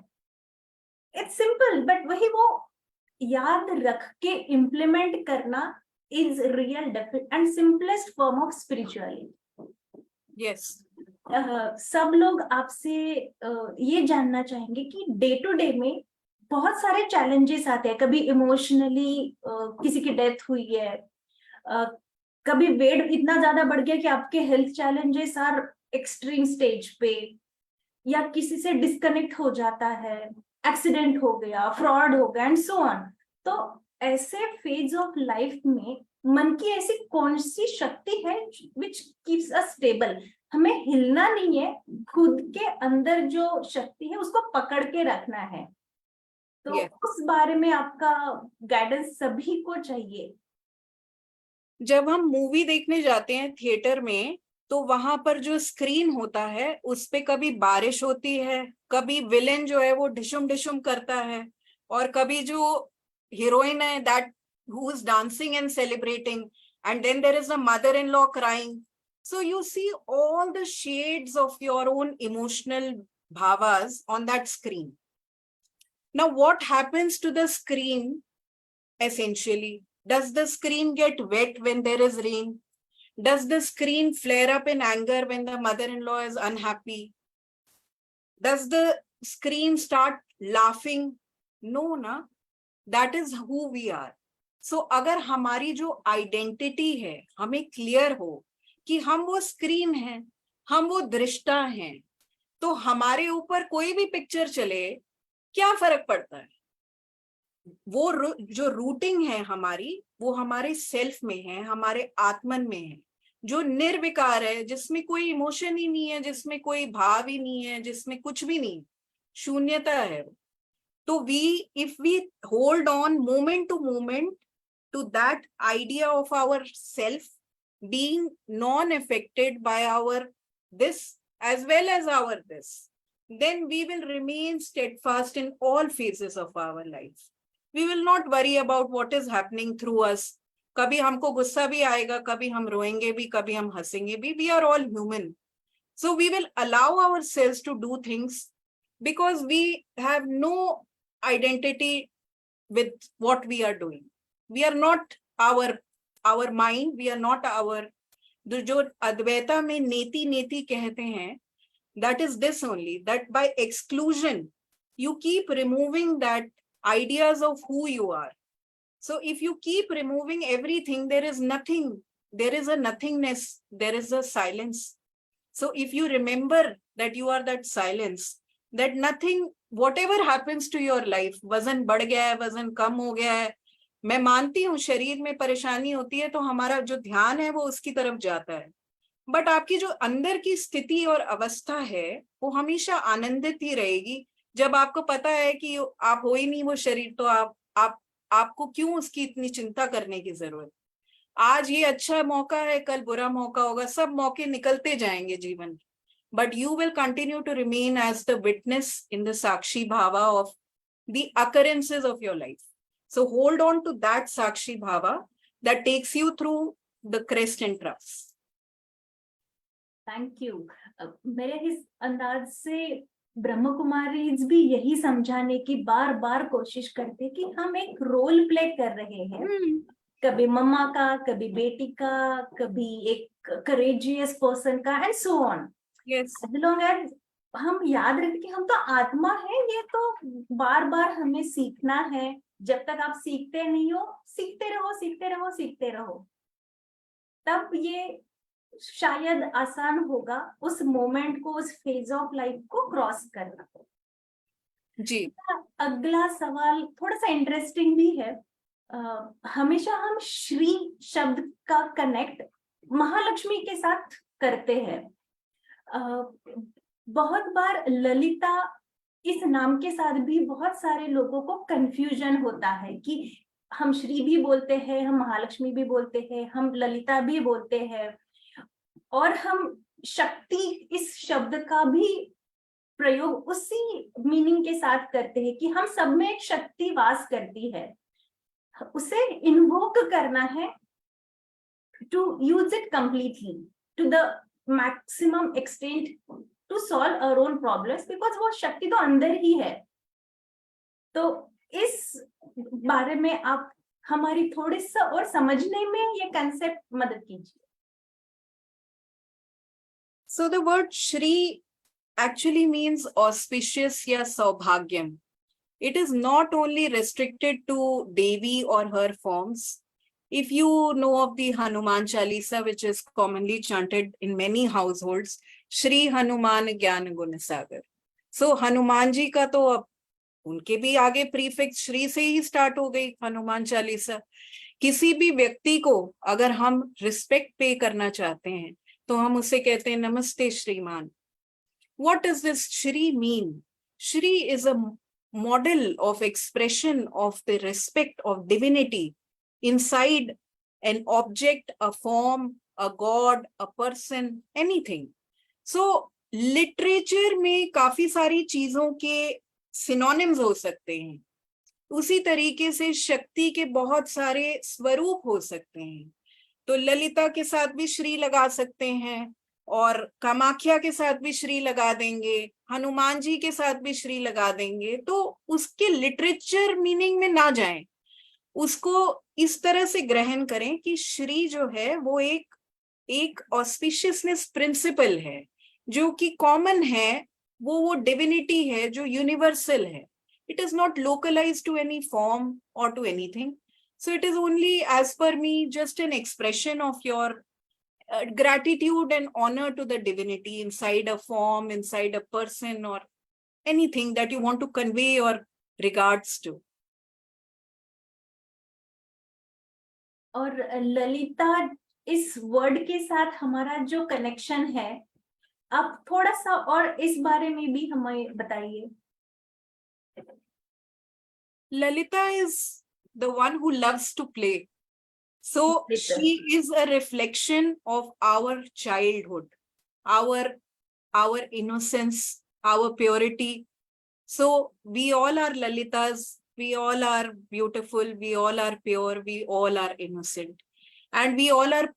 इट्स सिंपल, बट वही वो याद रख के इम्प्लीमेंट करना is real and simplest form of spirituality. Yes. सब लोग आपसे ये जानना चाहेंगे कि डे टू डे में बहुत सारे चैलेंजेस आते हैं। कभी इमोशनली किसी की डेथ हुई है, कभी वेट इतना ज्यादा बढ़ गया कि आपके health challenges are extreme stage पे, या किसी से डिस्कनेक्ट हो जाता है, एक्सीडेंट हो गया, फ्रॉड हो गया एंड सो ऑन। तो ऐसे फेज ऑफ लाइफ में मन की ऐसी कौन सी शक्ति है विच कीप्स अस स्टेबल? हमें हिलना नहीं है, खुद के अंदर जो शक्ति है उसको पकड़ के रखना है। तो Yes. उस बारे में आपका गाइडेंस सभी को चाहिए। जब हम मूवी देखने जाते हैं थिएटर में, तो वहां पर जो स्क्रीन होता है उस पे कभी बारिश होती है, कभी विलेन जो है वो डिशुम डिशुम करता है, और कभी जो हीरोइन है that who is dancing and celebrating, and then there is a mother-in-law crying. So you see all the shades of your own emotional bhavas on that screen. Now what happens to the screen essentially? Does the screen get wet when there is rain? Does the screen flare up in anger when the mother-in-law is unhappy? Does the screen start laughing? No, na. That is who we are. So अगर हमारी जो identity है हमें clear हो कि हम वो screen हैं, हम वो दृष्टा हैं, तो हमारे ऊपर कोई भी पिक्चर चले क्या फर्क पड़ता है? वो जो रूटिंग है हमारी, वो हमारे सेल्फ में है, हमारे आत्मन में है, जो निर्विकार है, जिसमें कोई इमोशन ही नहीं है, जिसमें कोई भाव ही नहीं है, जिसमें कुछ भी नहीं, शून्यता है। तो if we hold on moment to moment to that idea of our self being non-affected by our this as well as our this, then we will remain steadfast in all phases of our life. We will not worry about what is happening through us. कभी हमको गुस्सा भी आएगा, कभी हम रोएंगे भी, कभी हम हंसेंगे भी. We are all human. So we will allow ourselves to do things because we have no identity with what we are doing. We are not our mind, we are not our, जो अद्वैता में नेति नेति कहते हैं, that is this only, that by exclusion you keep removing that ideas of who you are. So if you keep removing everything, there is nothing, there is a nothingness, there is a silence. So if you remember that you are that silence, that nothing, whatever happens to your life, वजन बढ़ गया है, वजन कम हो गया है, मैं मानती हूँ शरीर में परेशानी होती है तो हमारा जो ध्यान है वो उसकी तरफ जाता है, बट आपकी जो अंदर की स्थिति और अवस्था है वो हमेशा आनंदित ही रहेगी। जब आपको पता है कि आप हो ही नहीं वो शरीर, तो आपको क्यों उसकी इतनी चिंता करने की जरूरत? आज ये अच्छा मौका है, कल बुरा मौका होगा, सब मौके निकलते जाएंगे जीवन में, but you will continue to remain as the witness in the Sakshi Bhava of the occurrences of your life. So hold on to that Sakshi Bhava that takes you through the crest and troughs. Thank you. मेरे इस अंदाज से ब्रह्म कुमारीज भी यही समझाने की बार बार कोशिश करते कि हम एक रोल प्ले कर रहे हैं, कभी मम्मा का, कभी बेटी का, कभी एक करेजियस पर्सन का and so on. Yes. as long as हम याद रखते कि हम तो आत्मा है, ये तो बार बार हमें सीखना है। जब तक आप सीखते नहीं हो, सीखते रहो, सीखते रहो, सीखते रहो, तब ये शायद आसान होगा उस मोमेंट को, उस फेज ऑफ लाइफ को क्रॉस करना। जी अगला सवाल थोड़ा सा इंटरेस्टिंग भी है। हमेशा हम श्री शब्द का कनेक्ट महालक्ष्मी के साथ करते हैं। बहुत बार ललिता इस नाम के साथ भी बहुत सारे लोगों को कंफ्यूजन होता है कि हम श्री भी बोलते हैं, हम महालक्ष्मी भी बोलते हैं, हम ललिता भी बोलते हैं, और हम शक्ति इस शब्द का भी प्रयोग उसी मीनिंग के साथ करते हैं कि हम सब में एक शक्ति वास करती है, उसे इन्वोक करना है to use it completely to the maximum extent to solve our own problems, because वो शक्ति तो अंदर ही है। तो इस बारे में आप हमारी थोड़ी सा और समझने में ये कंसेप्ट मदद कीजिए। So the word Shri actually means auspicious या Saubhagyam. It is not only restricted to Devi or her forms. If you know of the Hanuman Chalisa, which is commonly chanted in many households, Shri Hanuman Gyan Gun Sagar. So Hanuman ji का तो अब उनके भी आगे prefix Shri से ही start हो गई हनुमान चालीसा। किसी भी व्यक्ति को अगर हम रिस्पेक्ट पे करना चाहते हैं तो हम उसे कहते हैं नमस्ते श्रीमान। What does this Shri mean? Shri is a model of expression of the respect of divinity inside an object, a form, a god, a person, anything. So literature में काफी सारी चीजों के सिनोनिम्स हो सकते हैं, उसी तरीके से शक्ति के बहुत सारे स्वरूप हो सकते हैं। तो ललिता के साथ भी श्री लगा सकते हैं और कामाख्या के साथ भी श्री लगा देंगे, हनुमान जी के साथ भी श्री लगा देंगे। तो उसके लिटरेचर मीनिंग में ना जाएं, उसको इस तरह से ग्रहण करें कि श्री जो है वो एक ऑस्पिशियसनेस प्रिंसिपल है जो कि कॉमन है, वो डिविनिटी है जो यूनिवर्सल है। It is not localized to any form और to anything. So it is only, as per me, just an expression of your gratitude and honor to the divinity inside a form, inside a person, or anything that you want to convey your regards to. और ललिता इस word के साथ हमारा जो connection है, आप थोड़ा सा और इस बारे में भी हमें बताइए। Lalita is the one who loves to play. So she is a reflection of our childhood, our innocence, our purity. So we all are Lalitas, we all are beautiful, we all are pure, we all are innocent. And we all are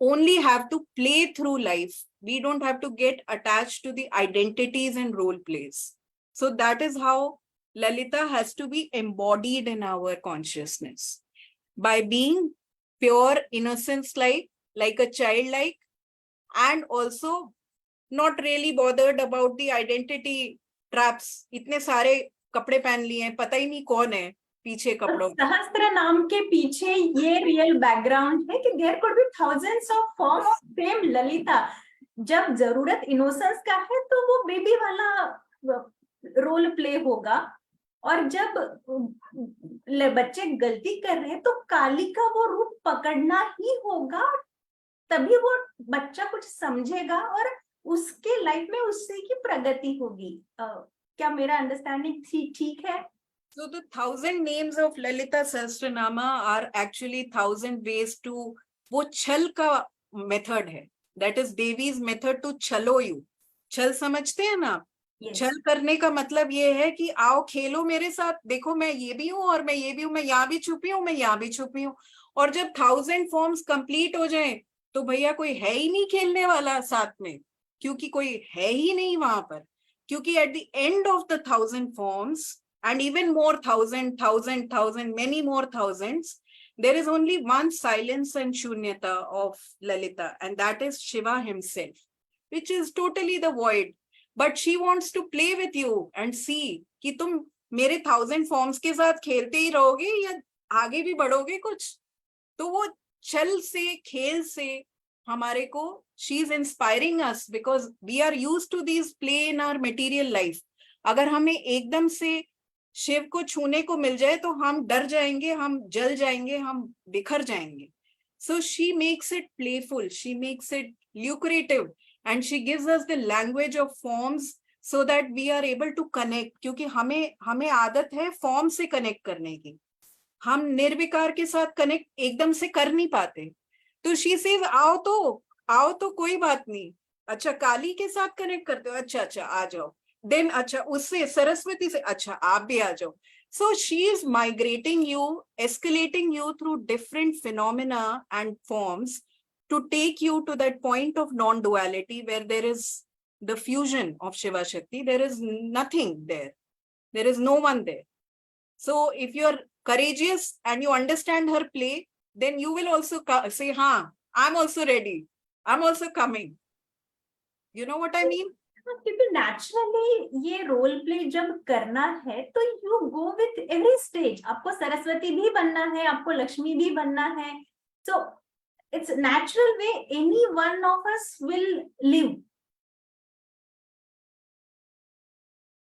only have to play through life. We don't have to get attached to the identities and role plays. So that is how Lalita has to be embodied in our consciousness. By being pure innocence like a child, and also not really bothered about the identity traps. इतने सारे कपड़े पहन लिए हैं, पता ही नहीं कौन है पीछे कपड़ों। सहस्त्र नाम के पीछे ये रियल बैकग्राउंड है कि there could be thousands of form of same Lalita. जब जरूरत इनोसेंस का है तो वो बेबी वाला रोल प्ले होगा, और जब बच्चे गलती कर रहे हैं तो काली का वो रूप पकड़ना ही होगा, तभी वो बच्चा कुछ समझेगा और उसके लाइफ में उससे की प्रगति होगी। क्या मेरा अंडरस्टैंडिंग ठीक है? So the 1000 names of Lalita Sahasranama are actually 1000 ways to, वो छल का मेथड है, that is Devi's method to छलो you. छल समझते हैं ना? Yes. छल करने का मतलब ये है कि आओ खेलो मेरे साथ, देखो मैं ये भी हूँ और मैं ये भी हूँ, मैं यहाँ भी छुपी हूँ, मैं यहाँ भी छुपी हूँ। और जब 1000 फॉर्म्स कंप्लीट हो जाएं तो भैया कोई है ही नहीं खेलने वाला साथ में, क्योंकि कोई है ही नहीं वहां पर। क्योंकि at the end of the 1000 forms and even more, 1000, many more thousands, there is only one silence and shunyata of Lalita, and that is Shiva himself, which is totally the void. But she wants to play with you and see कि तुम मेरे 1000 forms के साथ खेलते ही रहोगे या आगे भी बढ़ोगे कुछ। तो वो छल से, खेल से हमारे को, she is inspiring us because we are used to these play in our material life. अगर हमें एकदम से शिव को छूने को मिल जाए तो हम डर जाएंगे, हम जल जाएंगे, हम बिखर जाएंगे. So she makes it playful, she makes it lucrative, and she gives us the language of forms so that we are able to connect. क्योंकि हमें आदत है फॉर्म से कनेक्ट करने की, हम निर्विकार के साथ कनेक्ट एकदम से कर नहीं पाते. तो शी सेज आओ तो कोई बात नहीं. अच्छा काली के साथ कनेक्ट करते हो, अच्छा आ जाओ. देन अच्छा उससे सरस्वती से, अच्छा आप भी आ जाओ. So she is migrating you, escalating you through different phenomena and forms to take you to that point of non-duality where there is the fusion of Shiva Shakti. There is nothing there. There is no one there. So if you're courageous and you understand her play, then you will also say, "Ha, I'm also ready. I'm also coming." You know what I mean? क्योंकि naturally ये role play जब करना है तो you go with every stage. आपको सरस्वती भी बनना है, आपको लक्ष्मी भी बनना है. So it's natural way any one of us will live.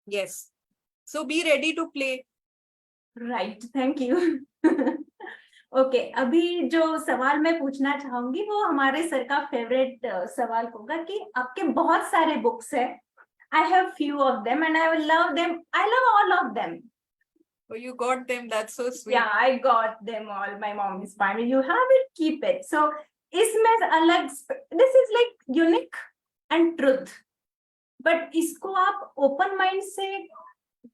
Yes. So be ready to play. Right, thank you. Okay, अभी जो सवाल मैं पूछना चाहूंगी वो हमारे सर का फेवरेट सवाल होगा कि आपके बहुत सारे बुक्स है. I have few of them and I love them. I love all of them. Oh, you got them. That's so sweet. Yeah, I got them all. My mom is fine. You have it, keep it. So इसमें अलग, this is like unique and truth. But इसको आप open mind से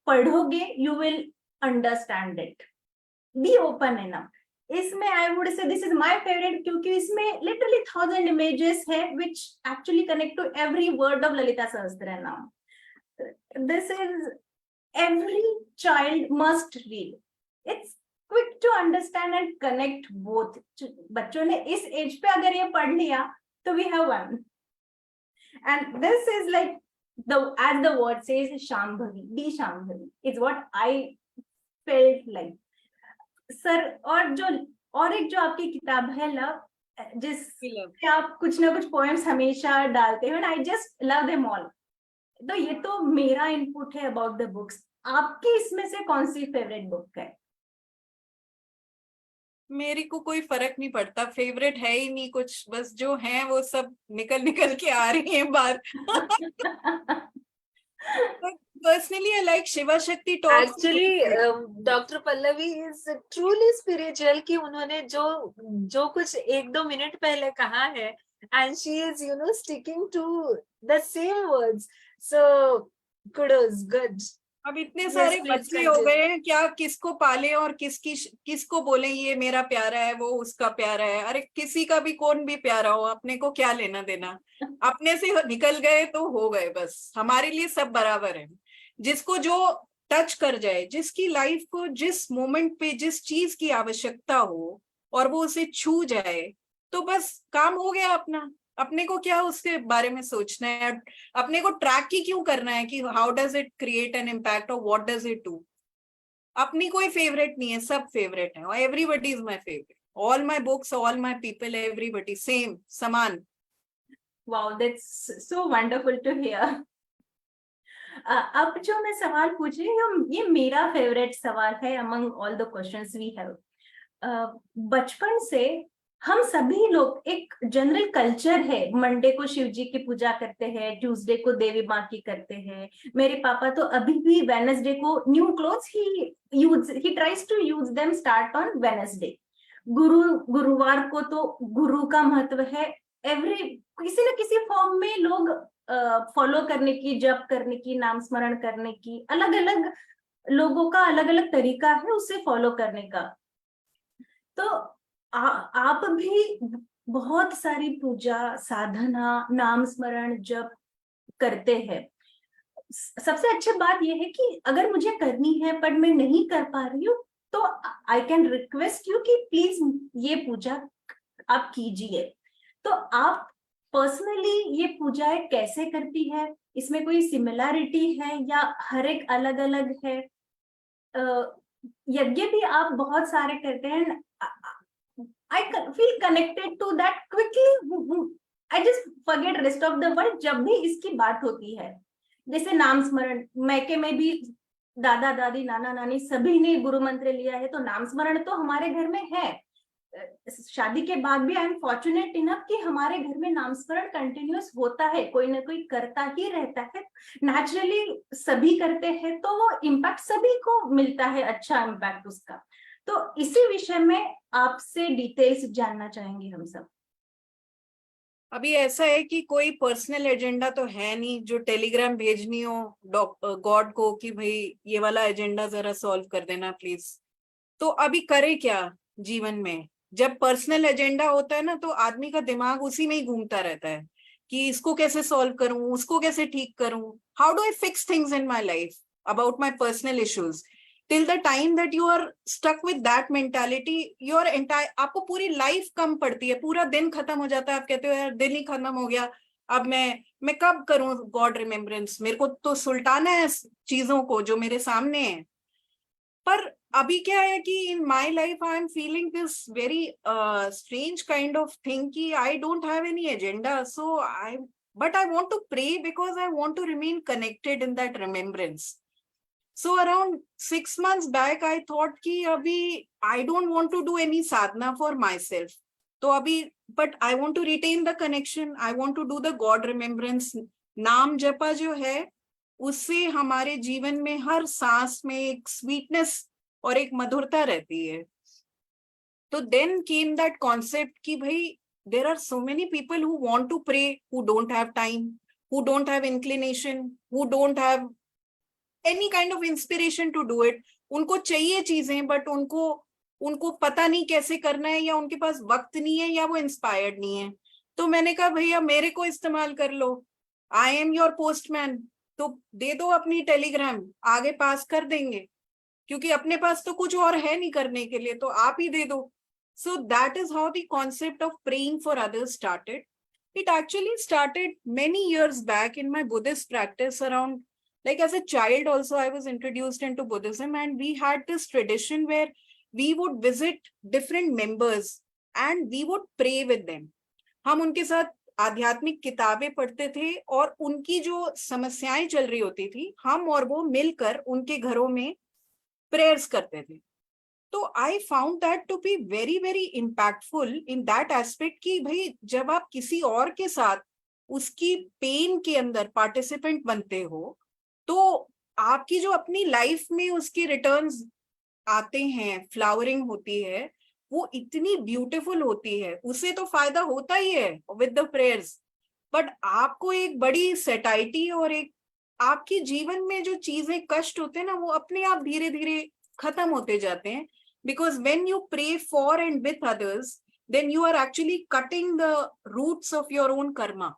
पढ़ोगे, you will understand it. Be open enough. इसमें I would say this is my favorite क्योंकि इसमें literally 1000 images है which actually connect to every word of Lalita Sahasranam. This is every child must read. It's quick to understand and connect both. बच्चों ने इस as पे अगर ये पढ़ लिया तो we have one. And this is like as the word says, Shambhavi. Be Shambhavi. It's what I felt like. Sir और एक जो आपकी किताब है लव, जिस आप कुछ ना कुछ पोएम्स हमेशा डालते हो, I just love them all. तो ये तो मेरा इनपुट है अबाउट द बुक्स. आपकी इसमें से कौन सी फेवरेट बुक है? मेरे को कोई फर्क नहीं पड़ता, फेवरेट है ही नहीं कुछ, बस जो है वो सब निकल के आ रही है बाहर. Personally, I like Shiva Shakti talks. Actually, Dr. Pallavi is truly spiritual कि उन्होंने जो कुछ 1-2 मिनट पहले कहा है, and she is sticking to the same words. So kudos, good. अब इतने Yes, सारे please बच्चे हो continue. गए हैं, क्या किसको पाले और किसको बोले ये मेरा प्यारा है, वो उसका प्यारा है. अरे किसी का भी कौन भी प्यारा हो, अपने को क्या लेना देना. अपने से निकल गए तो हो गए, बस हमारे लिए सब बराबर है. जिसको जो टच कर जाए, जिसकी लाइफ को जिस मोमेंट पे जिस चीज की आवश्यकता हो और वो उसे छू जाए तो बस काम हो गया अपना. अपने को क्या उसके बारे में सोचना है, अपने को ट्रैक ही क्यों करना है कि how does it create an impact और व्हाट डज इट डू. अपनी कोई फेवरेट नहीं है, सब फेवरेट है. Everybody is my favourite. All my books, all my people, everybody same, समान. Wow, that's so wonderful to hear. अब जो मैं सवाल पूछ रही हूँ ये मेरा फेवरेट सवाल है among all the questions we have. बचपन से हम सभी लोग, एक जनरल कल्चर है, मंडे को शिव जी की पूजा करते हैं, ट्यूसडे को देवी माँ की करते हैं. मेरे पापा तो अभी भी वेडनेसडे को न्यू क्लोथ्स ही tries to use them start on Wednesday. गुरुवार को तो गुरु का महत्व है. किसी न किसी फॉर्म में लोग फॉलो करने की, जप करने की, नाम स्मरण करने की, अलग अलग लोगों का अलग अलग तरीका है उसे फॉलो करने का. तो आप भी बहुत सारी पूजा, साधना, नाम स्मरण, जप करते हैं. सबसे अच्छी बात यह है कि अगर मुझे करनी है पर मैं नहीं कर पा रही हूँ तो आई कैन रिक्वेस्ट यू कि प्लीज ये पूजा आप कीजिए. तो आप पर्सनली ये पूजाएं कैसे करती है? इसमें कोई सिमिलैरिटी है या हर एक अलग अलग है? यज्ञ भी आप बहुत सारे करते हैं. I feel connected to that quickly. I just forget rest of the world जब भी इसकी बात होती है. जैसे नाम स्मरण, मैके में भी दादा दादी नाना नानी सभी ने गुरु मंत्र लिया है, तो नाम स्मरण तो हमारे घर में है। शादी के बाद भी आई एम फॉर्चुनेट इनफ कि हमारे घर में नाम स्मरण कंटिन्यूस होता है, कोई ना कोई करता ही रहता है। नेचुरली सभी करते हैं तो वो इम्पैक्ट सभी को मिलता है, अच्छा इम्पैक्ट उसका। तो इसी विषय में आपसे डिटेल्स जानना चाहेंगे हम सब। अभी ऐसा है कि कोई पर्सनल एजेंडा तो है नहीं जो टेलीग्राम भेजनी हो गॉड को कि भाई ये वाला एजेंडा जरा सॉल्व कर देना प्लीज। तो अभी करे क्या जीवन में? जब पर्सनल एजेंडा होता है ना तो आदमी का दिमाग उसी में ही घूमता रहता है कि इसको कैसे सॉल्व करूं, उसको कैसे ठीक करूं, how do I fix things in my life about my personal issues. Till the time that you are stuck with that mentality, your entire, आपको पूरी लाइफ कम पड़ती है, पूरा दिन खत्म हो जाता है, आप कहते हो यार दिन ही खत्म हो गया, अब मैं कब करूं गॉड रिमेम्बरेंस, मेरे को तो सुलटाना है चीजों को जो मेरे सामने है। पर अभी क्या है कि in my life I am feeling this very strange kind of thing कि I don't have any agenda, so I but I want to pray because I want to remain connected in that remembrance. So around 6 months back, I thought कि अभी I don't want to do any sadhana for myself. तो अभी but I want to retain the connection. I want to do the God remembrance. नाम जपा जो है उससे हमारे जीवन में हर सांस में एक स्वीटनेस और एक मधुरता रहती है। तो then came that concept कि भाई there are so many people who want to pray, who don't have time, who don't have inclination, who don't have any kind of inspiration to do it. उनको चाहिए चीजें but उनको पता नहीं कैसे करना है, या उनके पास वक्त नहीं है, या वो इंस्पायर्ड नहीं है। तो मैंने कहा भैया मेरे को इस्तेमाल कर लो, आई एम योर पोस्टमैन, तो दे दो अपनी टेलीग्राम, आगे पास कर देंगे, क्योंकि अपने पास तो कुछ और है नहीं करने के लिए, तो आप ही दे दो। So that is how the concept of praying for others started. It actually started many years back in my Buddhist practice around, like as a child also I was introduced into Buddhism, and we had this tradition where we would visit different members and we would pray with them. हम उनके साथ आध्यात्मिक किताबें पढ़ते थे और उनकी जो समस्याएं चल रही होती थी हम और वो मिलकर उनके घरों में प्रेयर्स करते थे। तो I found that to be very very impactful in that aspect कि भाई जब आप किसी और के साथ उसकी पेन के अंदर पार्टिसिपेंट बनते हो तो आपकी जो अपनी लाइफ में उसके रिटर्न्स आते हैं, फ्लावरिंग होती है, वो इतनी ब्यूटीफुल होती है, उसे तो फायदा होता ही है विद द प्रेयर्स, बट आपको एक बड़ी सेटाइटी और एक आपके जीवन में जो चीजें कष्ट होते हैं ना वो अपने आप धीरे धीरे खत्म होते जाते हैं। Because when you pray for and with others, then you are actually cutting the roots of your own karma.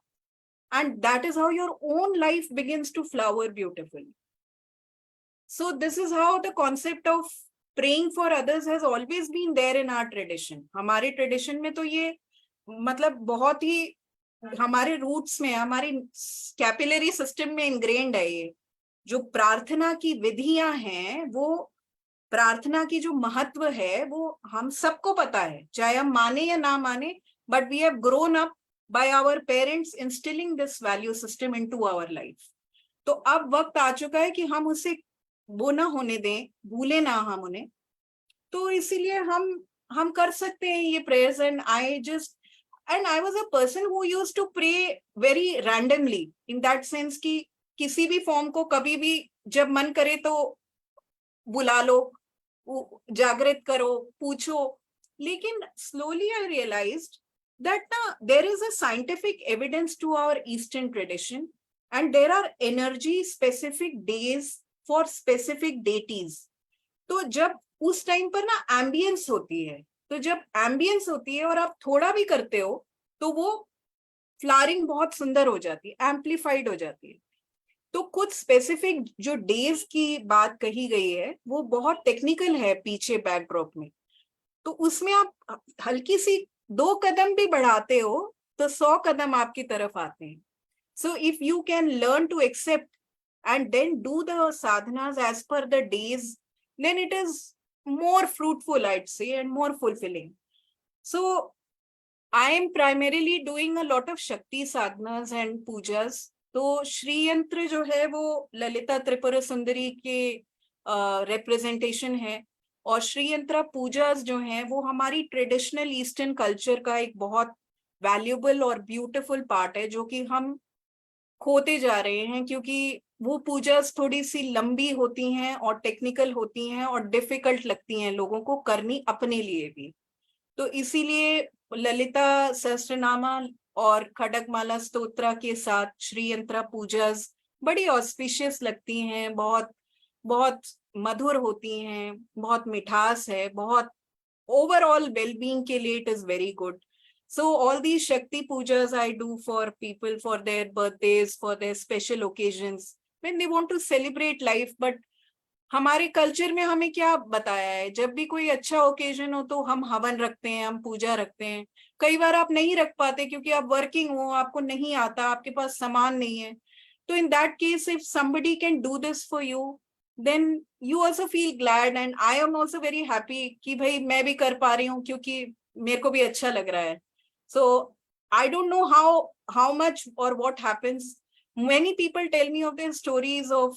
And that is how your own life begins to flower beautifully. So this is how the concept of praying for others has always been there in our tradition. हमारे tradition में तो ये मतलब बहुत ही हमारे roots में, हमारे capillary system में ingrained है ये। जो प्रार्थना की विधियां हैं वो प्रार्थना की जो महत्व है वो हम सबको पता है, चाहे हम माने या ना माने, but we have grown up by our parents instilling this value system into our life. तो अब वक्त आ चुका है कि हम उसे वो ना होने दें, भूले ना हम उन्हें। तो इसीलिए हम कर सकते हैं ये prayers. And I was a person who used to pray very randomly in that sense कि किसी भी फॉर्म को कभी भी जब मन करे तो बुला लो, जागृत करो, पूछो। लेकिन slowly I realized that there is a scientific evidence to our Eastern tradition and there are energy specific days for specific deities. तो जब उस टाइम पर ना एम्बियंस होती है, तो जब एम्बियंस होती है और आप थोड़ा भी करते हो तो वो फ्लावरिंग बहुत सुंदर हो जाती है, एम्पलीफाइड हो जाती है। तो कुछ स्पेसिफिक जो डेज की बात कही गई है वो बहुत टेक्निकल है पीछे बैकड्रॉप में। तो उसमें आप हल्की सी 2 कदम भी बढ़ाते हो तो 100 कदम आपकी तरफ आते हैं। So if you can learn to accept and then do the sadhanas as per the days, then it is more fruitful, I'd say, and more fulfilling. So I am primarily doing a lot of Shakti sadhanas and pujas तो श्री यंत्र जो है वो ललिता त्रिपुरा सुंदरी के representation है, और श्री यंत्र पूजास जो हैं वो हमारी ट्रेडिशनल ईस्टर्न कल्चर का एक बहुत वैल्यूबल और ब्यूटीफुल पार्ट है, जो कि हम खोते जा रहे हैं, क्योंकि वो पूजास थोड़ी सी लंबी होती हैं और टेक्निकल होती हैं और डिफिकल्ट लगती हैं लोगों को करनी अपने लिए भी। तो इसीलिए ललिता सहस्त्रनामा और खड्गमाला स्तोत्र के साथ श्री यंत्र पूजास बड़ी ऑस्पिशियस लगती हैं, बहुत बहुत मधुर होती हैं, बहुत मिठास है, बहुत ओवरऑल वेलबींग के लिए it is very good. So all these Shakti pujas I do for people for their birthdays, for their special occasions, when they want to celebrate life. But हमारे कल्चर में हमें क्या बताया है, जब भी कोई अच्छा ओकेजन हो तो हम हवन रखते हैं, हम पूजा रखते हैं. कई बार आप नहीं रख पाते क्योंकि आप वर्किंग हो, आपको नहीं आता, आपके पास सामान नहीं है. तो in that case if somebody can do this for you, then you also feel glad, and I am also very happy कि भाई मैं भी कर पा रही हूँ क्योंकि मेरे को भी अच्छा लग रहा है. So I don't know how much or what happens. Many people tell me of their stories of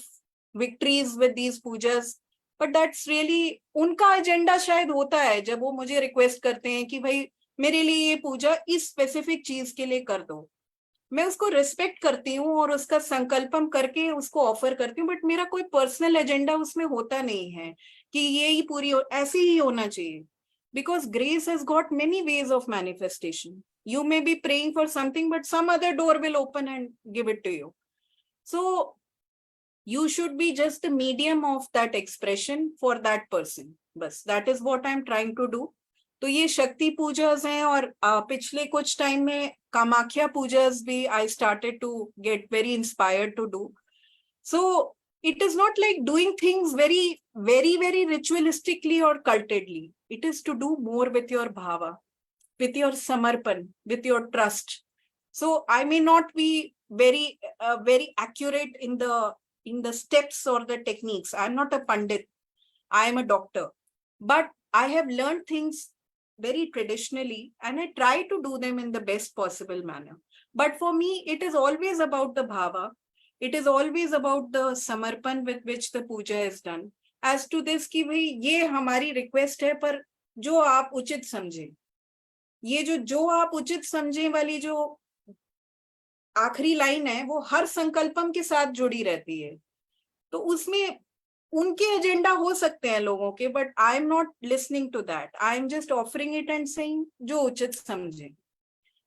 victories with these pujas, but that's really उनका एजेंडा शायद होता है जब वो मुझे रिक्वेस्ट करते हैं कि भाई मेरे लिए ये पूजा इस स्पेसिफिक चीज के लिए कर दो. मैं उसको रिस्पेक्ट करती हूँ और उसका संकल्पम करके उसको ऑफर करती हूँ, बट मेरा कोई पर्सनल एजेंडा उसमें होता नहीं है कि ये ही पूरी ऐसे ही होना चाहिए. Because grace has got many ways of manifestation. You may be praying for something, but some other door will open and give it to you. So you should be just the medium of that expression for that person. बस that is what I'm trying to do. तो ये शक्ति पूजास हैं, और पिछले कुछ time में कामाख्या पूजास भी I started to get very inspired to do. So it is not like doing things very, very, very ritualistically or cultedly. It is to do more with your bhava, with your samarpan, with your trust. So I may not be very, very accurate in the steps or the techniques. I'm not a pandit. I am a doctor, but I have learned things very traditionally, and I try to do them in the best possible manner. But for me, it is always about the bhava. It is always about the samarpan with which the puja is done. As to this कि भाई ये हमारी request है, पर जो आप उचित समझे, ये जो आप उचित समझे वाली जो आखिरी लाइन है वो हर संकल्पम के साथ जुड़ी रहती है. तो उसमें उनके एजेंडा हो सकते हैं लोगों के, but I am not listening to that. I am just offering it and saying जो उचित समझे.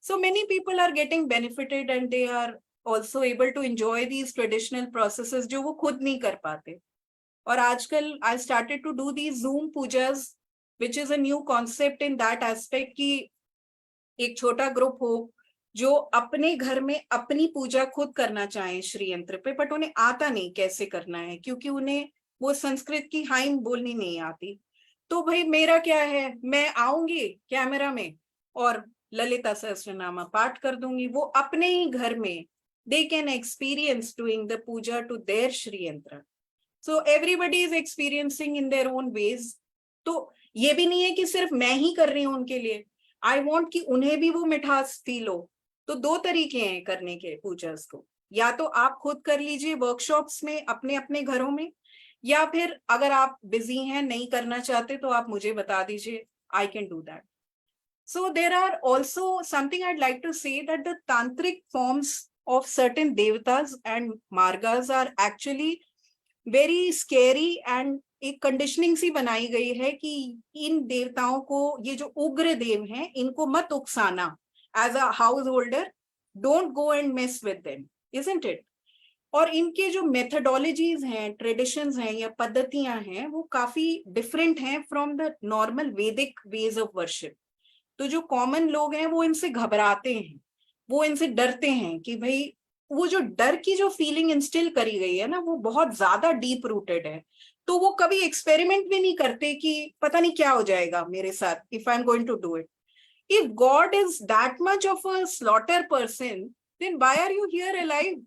So many people are getting benefited and they are also able to enjoy these traditional processes जो वो खुद नहीं कर पाते. और आजकल I started to do these Zoom pujas, which is a new concept in that aspect कि एक छोटा ग्रुप हो जो अपने घर में अपनी पूजा खुद करना चाहे श्री यंत्र पे, बट उन्हें आता नहीं कैसे करना है क्योंकि उन्हें वो संस्कृत की हाइम बोलनी नहीं आती. तो भाई मेरा क्या है, मैं आऊंगी कैमरा में और ललिता सहस्त्रनामा पाठ कर दूंगी. वो अपने ही घर में they can experience doing the puja to their Shri Yantra. So everybody is experiencing in their own ways. तो ये भी नहीं है कि सिर्फ मैं ही कर रही हूँ उनके लिए. I want कि उन्हें भी वो मिठास फील हो. तो दो तरीके हैं करने के पूजास को. या तो आप खुद कर लीजिए वर्कशॉप्स में अपने अपने घरों में, या फिर अगर आप बिजी हैं नहीं करना चाहते तो आप मुझे बता दीजिए. I can do that. So there are also something I'd like to say, that the tantric forms of certain devatas and margas are actually very scary, and एक कंडीशनिंग सी बनाई गई है कि इन देवताओं को, ये जो उग्र देव हैं, इनको मत उकसाना. As a householder don't go and mess with them, isn't it. और इनके जो मेथडोलॉजीज हैं, ट्रेडिशंस हैं या पद्धतियां हैं, वो काफी डिफरेंट हैं फ्रॉम द नॉर्मल वैदिक वेज ऑफ वर्शिप. तो जो कॉमन लोग हैं वो इनसे घबराते हैं, वो इनसे डरते हैं कि भाई वो जो डर की जो फीलिंग इंस्टिल करी गई है ना, वो बहुत ज्यादा डीप रूटेड है. तो वो कभी एक्सपेरिमेंट भी नहीं करते कि पता नहीं क्या हो जाएगा मेरे साथ if I am going to do it. If God is that much of a slaughter person, then why are you here alive?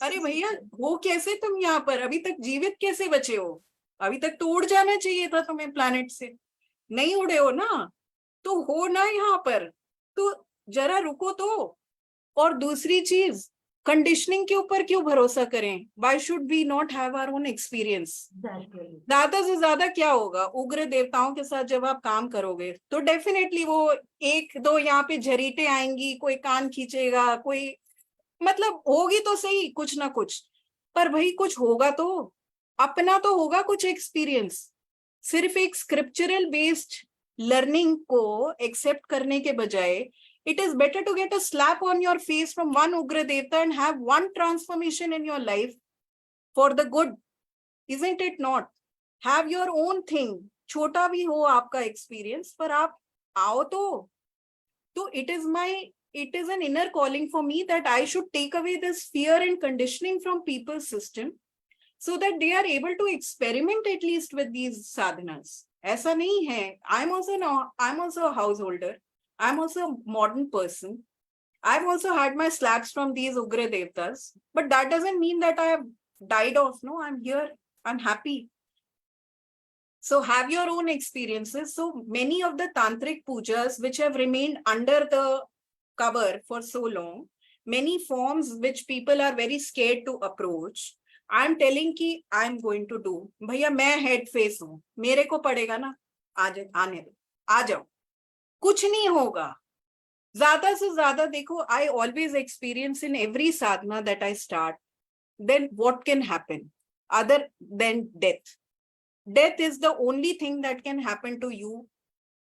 अरे भैया हो कैसे तुम यहाँ पर, अभी तक जीवित कैसे बचे हो? अभी तक तो उड़ जाना चाहिए था तुम्हें प्लैनेट से, नहीं उड़े हो ना, तो हो ना यहाँ पर. तो जरा रुको तो. और दूसरी चीज, कंडीशनिंग के ऊपर क्यों भरोसा करें? Why should we not have our own experience? Exactly. ज्यादा से ज्यादा क्या होगा, उग्र देवताओं के साथ जब आप काम करोगे तो डेफिनेटली वो एक दो यहाँ पे झरीटे आएंगी, कोई कान खींचेगा, कोई मतलब होगी तो सही कुछ ना कुछ, पर भाई कुछ होगा तो, अपना तो होगा कुछ एक्सपीरियंस। सिर्फ एक स्क्रिप्चरल बेस्ड लर्निंग को एक्सेप्ट करने के बजाय it is better to get a slap on your face from one Ugra Devta and have one transformation in your life for the good, isn't it not? Have your own thing, छोटा भी हो आपका experience, पर आप आओ तो it is an inner calling for me that I should take away this fear and conditioning from people's system so that they are able to experiment at least with these sadhanas. ऐसा नहीं है, I'm also a householder. I'm also a modern person. I've also had my slaps from these Ugra Devtas, but that doesn't mean that I have died off. No, I'm here. I'm happy. So have your own experiences. So many of the tantric pujas which have remained under the cover for so long, many forms which people are very scared to approach, I'm telling कि I'm going to do. भैया मैं head face हूँ, मेरे को पड़ेगा ना, आने दो, आ जाओ, कुछ नहीं होगा। ज्यादा से ज्यादा देखो, I always experience in every sadhana that I start, then what can happen other than death? Death is the only thing that can happen to you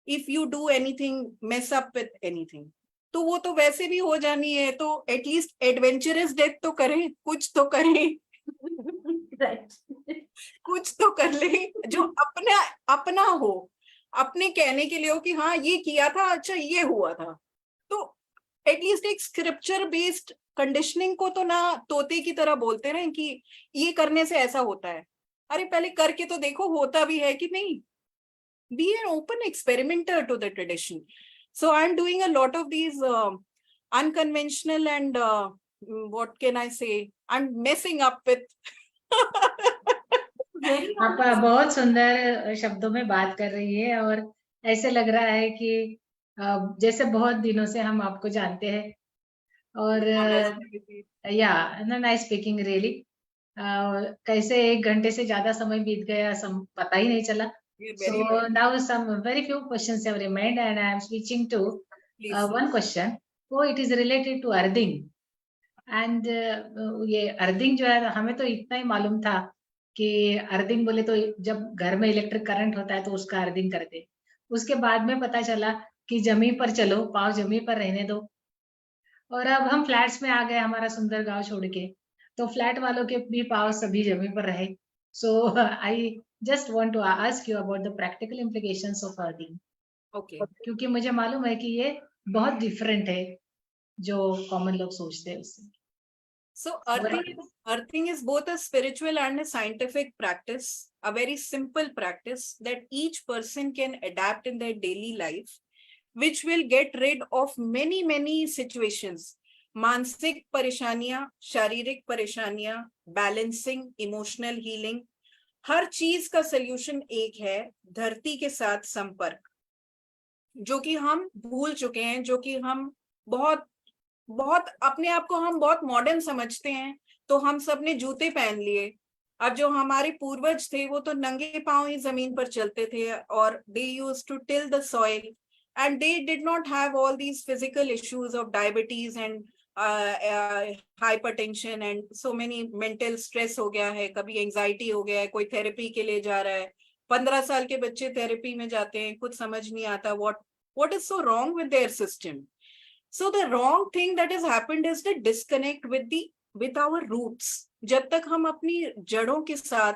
if you do anything, mess up with anything. तो वो तो वैसे भी हो जानी है, तो at least adventurous death तो करें, कुछ तो करें। Right. कुछ तो कर ले जो अपना हो, अपने कहने के लिए हो कि हाँ ये किया था, अच्छा ये हुआ था। तो एटलीस्ट एक स्क्रिप्चर बेस्ड कंडीशनिंग को तो ना तोते की तरह बोलते रहे कि ये करने से ऐसा होता है। अरे पहले करके तो देखो होता भी है कि नहीं। Be an open experimenter to the tradition. So I'm doing a lot of these unconventional and what can I say? I'm messing up with. Very आप बहुत सुंदर शब्दों में बात कर रही है और ऐसे लग रहा है कि जैसे बहुत दिनों से हम आपको जानते हैं और या नाइस स्पीकिंग रियली। कैसे 1 घंटे से ज्यादा समय बीत गया पता ही नहीं चला। So now some very few questions have remained and I am switching to one question. So it is related to earthing and ये अर्थिंग जो है हमें तो इतना ही मालूम था कि अर्थिंग बोले तो जब घर में इलेक्ट्रिक करंट होता है तो उसका अर्थिंग करते। उसके बाद में पता चला कि जमीन पर चलो, पाँव जमीन पर रहने दो। और अब हम फ्लैट्स में आ गए हमारा सुंदर गांव छोड़ के, तो फ्लैट वालों के भी पाँव सभी जमीन पर रहे। So I just want to ask you about the practical implications of earthing. Okay. क्योंकि मुझे मालूम है कि ये बहुत डिफरेंट है जो कॉमन लोग सोचते हैं उससे। So earthing is both a spiritual and a scientific practice, a very simple practice that each person can adapt in their daily life, which will get rid of many situations. मानसिक परेशानियां, शारीरिक परेशानियां, balancing, emotional healing, हर चीज का solution एक है, धरती के साथ संपर्क, जो कि हम भूल चुके हैं, जो कि हम बहुत अपने आप को हम बहुत मॉडर्न समझते हैं, तो हम सब ने जूते पहन लिए। अब जो हमारे पूर्वज थे वो तो नंगे पांव ही जमीन पर चलते थे और they used to till the soil and they did not have all these physical issues of diabetes and hypertension and so many mental stress हो गया है, कभी एंजाइटी हो गया है, कोई थेरेपी के लिए जा रहा है, 15 साल के बच्चे थेरेपी में जाते हैं, कुछ समझ नहीं आता what is so wrong with their system. So the wrong thing that has happened is the disconnect with our roots. जब तक हम अपनी जड़ों के साथ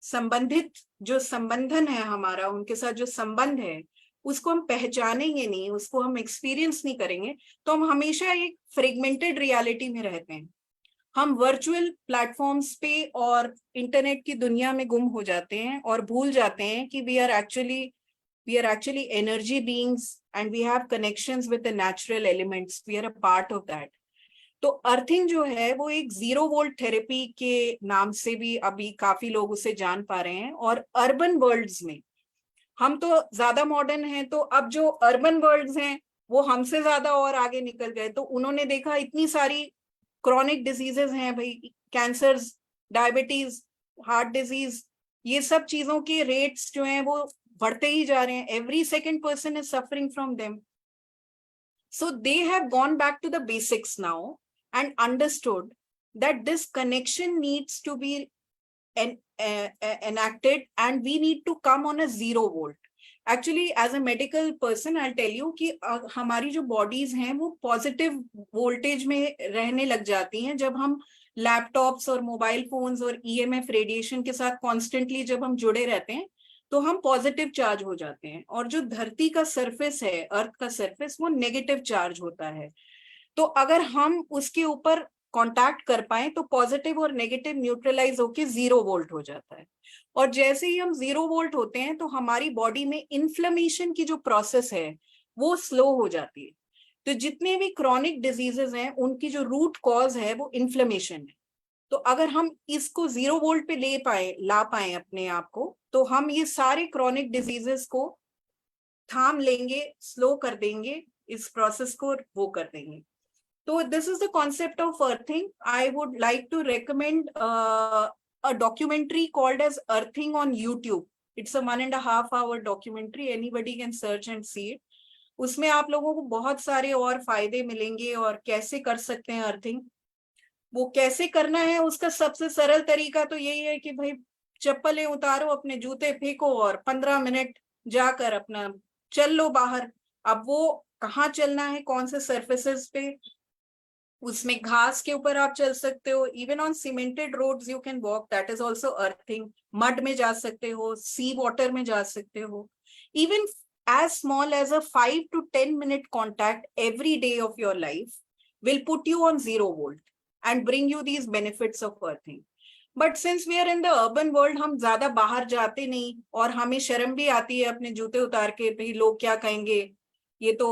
संबंधित जो संबंधन है हमारा, उनके साथ जो संबंध है, उसको हम पहचानेंगे नहीं, उसको हम एक्सपीरियंस नहीं करेंगे, तो हम हमेशा एक फ्रेगमेंटेड रियलिटी में रहते हैं। हम वर्चुअल प्लेटफॉर्म्स पे और इंटरनेट की दुनिया में गुम हो जाते हैं और भूल जाते हैं कि we are actually energy beings and we have connections with the natural elements. We are a part of that. तो अर्थिंग जो है वो एक 0 वोल्ट थेरेपी के नाम से भी अभी काफी लोग उसे जान पा रहे हैं। और अर्बन वर्ल्ड्स में हम तो ज्यादा मॉडर्न हैं, तो अब जो अर्बन वर्ल्ड्स हैं वो हमसे ज्यादा और आगे निकल गए, तो उन्होंने देखा इतनी सारी क्रॉनिक डिजीजेस हैं भाई, कैंसर्स, डायबिटीज, हार्ट डिजीज, ये सब चीजों के रेट्स जो हैं वो बढ़ते ही जा रहे हैं. Every second person is suffering from them. So they have gone back to the basics now and understood that this connection needs to be enacted, and we need to come on a 0 volt. Actually, as a medical person, I'll tell you कि हमारी जो bodies हैं वो positive voltage में रहने लग जाती हैं जब हम लैपटॉप्स और मोबाइल फोन्स और EMF रेडिएशन के साथ कॉन्स्टेंटली जब हम जुड़े रहते हैं तो हम पॉजिटिव चार्ज हो जाते हैं. और जो धरती का सरफेस है, अर्थ का सरफेस, वो नेगेटिव चार्ज होता है. तो अगर हम उसके ऊपर कांटेक्ट कर पाए तो पॉजिटिव और नेगेटिव न्यूट्रलाइज होके 0 वोल्ट हो जाता है. और जैसे ही हम 0 वोल्ट होते हैं तो हमारी बॉडी में इन्फ्लेमेशन की जो प्रोसेस है वो स्लो हो जाती है. तो जितने भी क्रॉनिक डिजीजेस हैं उनकी जो रूट कॉज है वो इन्फ्लेमेशन है. तो अगर हम इसको 0 वोल्ट पे ला पाए अपने आप को, तो हम ये सारे क्रॉनिक डिजीजेस को थाम लेंगे, स्लो कर देंगे, इस प्रोसेस को वो कर देंगे. तो this is the concept of earthing. I would like to recommend a documentary called as Earthing on YouTube. It's a 1.5 hour documentary. Anybody can search and see it. उसमें आप लोगों को बहुत सारे और फायदे मिलेंगे और कैसे कर सकते हैं अर्थिंग. वो कैसे करना है उसका सबसे सरल तरीका तो यही है कि भाई चप्पलें उतारो, अपने जूते फेंको और 15 मिनट जाकर अपना चल लो बाहर. अब वो कहाँ चलना है, कौन से सरफेसेस पे, उसमें घास के ऊपर आप चल सकते हो. Even on cemented roads you can walk, that is also earthing. Mud में जा सकते हो, सी वाटर में जा सकते हो. Even as small as a 5 to 10 minute contact every day of your life will put you on 0 volt and bring you these benefits of earthing. But since we are in the urban world, हम ज्यादा बाहर जाते नहीं और हमें शर्म भी आती है अपने जूते उतार के, भाई लोग क्या कहेंगे, ये तो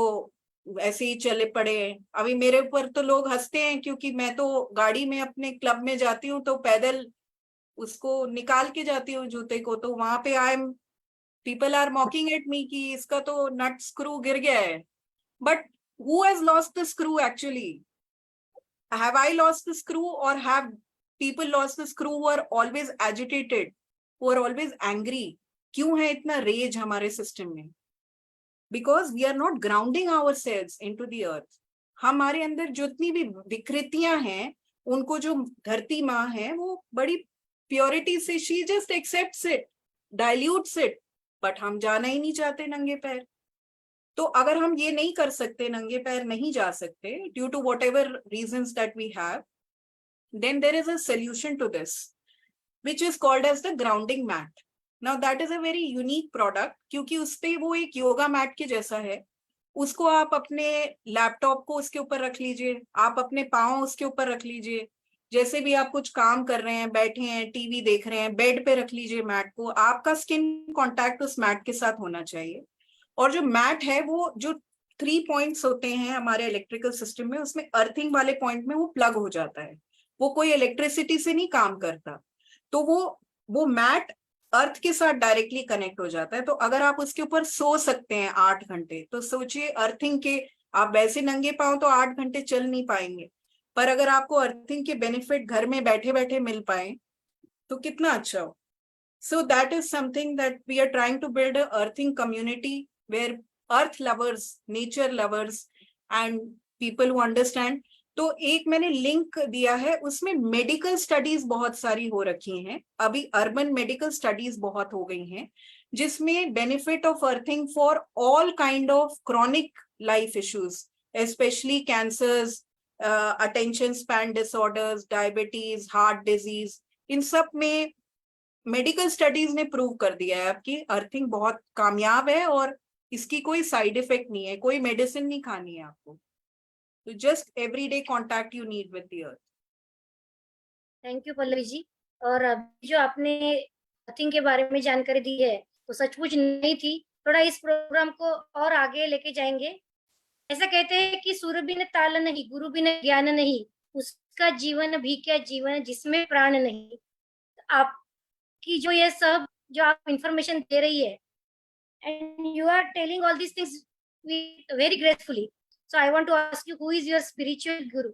ऐसे ही चले पड़े हैं. अभी मेरे ऊपर तो लोग हंसते हैं क्योंकि मैं तो गाड़ी में अपने क्लब में जाती हूँ तो पैदल उसको निकाल के जाती हूँ जूते को, तो वहां पे I am people are mocking at me कि इसका तो नट स्क्रू गिर गया है. But who has lost the screw actually? Have I lost the screw or have people lost the screw who are always agitated, who are always angry? क्यों है इतना rage हमारे सिस्टम में? Because we are not grounding ourselves into the earth. हमारे अंदर जितनी भी विकृतियां हैं उनको जो धरती माँ है वो बड़ी प्योरिटी से she just accepts it, dilutes it. But हम जाना ही नहीं चाहते नंगे पैर. तो अगर हम ये नहीं कर सकते, नंगे पैर नहीं जा सकते due to whatever reasons that we have, then there is a solution to this which is called as the grounding mat. Now that is a very unique product क्योंकि उस पे वो एक योगा मैट के जैसा है. उसको आप अपने लैपटॉप को उसके ऊपर रख लीजिए, आप अपने पाँव उसके ऊपर रख लीजिए, जैसे भी आप कुछ काम कर रहे हैं, बैठे हैं, टीवी देख रहे हैं, बेड पे रख लीजिए मैट को. आपका स्किन कांटेक्ट उस मैट के साथ होना चाहिए. और जो मैट है वो जो 3 पॉइंट्स होते हैं हमारे इलेक्ट्रिकल सिस्टम में, उसमें अर्थिंग वाले पॉइंट में वो प्लग हो जाता है. वो कोई इलेक्ट्रिसिटी से नहीं काम करता. तो वो मैट अर्थ के साथ डायरेक्टली कनेक्ट हो जाता है. तो अगर आप उसके ऊपर सो सकते हैं 8 घंटे, तो सोचिए अर्थिंग के, आप वैसे नंगे पाओ तो 8 घंटे चल नहीं पाएंगे, पर अगर आपको अर्थिंग के बेनिफिट घर में बैठे बैठे मिल पाए तो कितना अच्छा हो. So that is something that we are trying to build a earthing community where earth lovers, nature lovers and people who understand. तो एक मैंने लिंक दिया है, उसमें मेडिकल स्टडीज बहुत सारी हो रखी हैं. अभी अर्बन मेडिकल स्टडीज बहुत हो गई हैं जिसमें benefit of earthing for all kind of chronic life issues, specially cancers, attention span disorders, diabetes, heart disease, इन सब में मेडिकल स्टडीज ने प्रूव कर दिया है कि अर्थिंग बहुत कामयाब है और इसकी कोई साइड इफेक्ट नहीं है, कोई मेडिसिन नहीं खानी है आपको. तो just everyday contact you need with the earth. Thank you Pallavi ji. और अभी जो आपने अर्थिंग के बारे में जानकारी दी है वो सचमुच नहीं थी. थोड़ा इस प्रोग्राम को और आगे लेके जाएंगे. ऐसा कहते हैं कि सूर्य बिन ताल नहीं, गुरु बिन ज्ञान नहीं, उसका जीवन भी क्या जीवन जिसमें प्राण नहीं. आपकी जो ये सब जो आप इंफॉर्मेशन दे रही है and you are telling all these things very gracefully. So I want to ask you, who is your spiritual guru?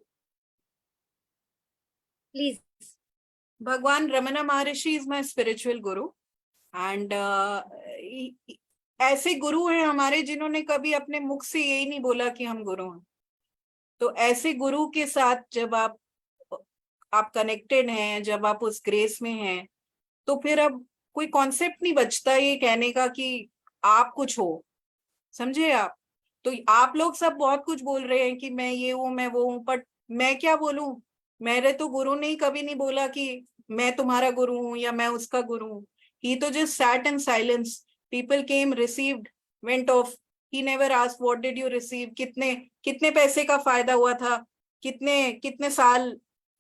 Please. Bhagwan Ramana Maharishi is my spiritual guru. And ऐसे गुरु हैं हमारे जिन्होंने कभी अपने मुख से यही नहीं बोला कि हम गुरु हैं। तो ऐसे गुरु के साथ जब आप कनेक्टेड हैं, जब आप उस ग्रेस में हैं, तो फिर अब कोई कॉन्सेप्ट नहीं बचता ये कहने का कि आप कुछ हो, समझे आप। तो आप लोग सब बहुत कुछ बोल रहे हैं कि मैं ये हूँ, मैं वो हूँ, बट मैं क्या बोलूं। मेरे तो गुरु ने कभी नहीं बोला कि मैं तुम्हारा गुरु हूँ या मैं उसका गुरु हूँ। ही तो just sat in silence, people came, received, went of. He never asked what did you receive, कितने पैसे का फायदा हुआ था, कितने साल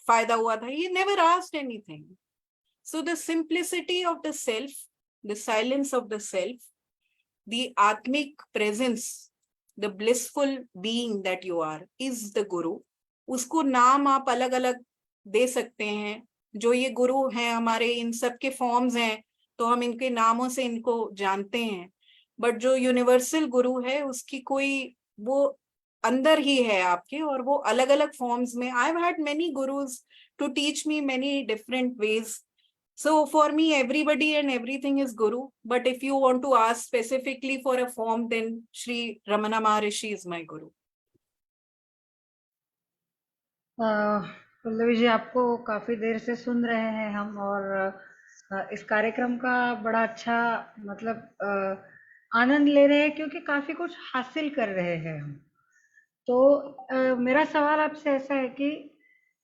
फायदा हुआ था। He never asked anything. So the simplicity of the self, the silence of the self, the atmic presence, the blissful being that you are is the guru. उसको नाम आप अलग अलग दे सकते हैं। जो ये गुरु हैं हमारे, इन सब के फॉर्म्स हैं, तो हम इनके नामों से इनको जानते हैं। बट जो यूनिवर्सल गुरु है उसकी कोई, वो अंदर ही है आपके, और वो अलग अलग फॉर्म्स में। I have had many gurus to teach me many different ways. So for me, everybody and everything is Guru. But if you want to ask specifically for a form, then Shri Ramana Maharishi is my Guru. Pallavi ji, आपको काफी देर से सुन रहे हैं हम, और इस कार्यक्रम का बड़ा अच्छा मतलब आनंद ले रहे हैं, क्योंकि काफी कुछ हासिल कर रहे हैं हम। तो मेरा सवाल आपसे ऐसा है कि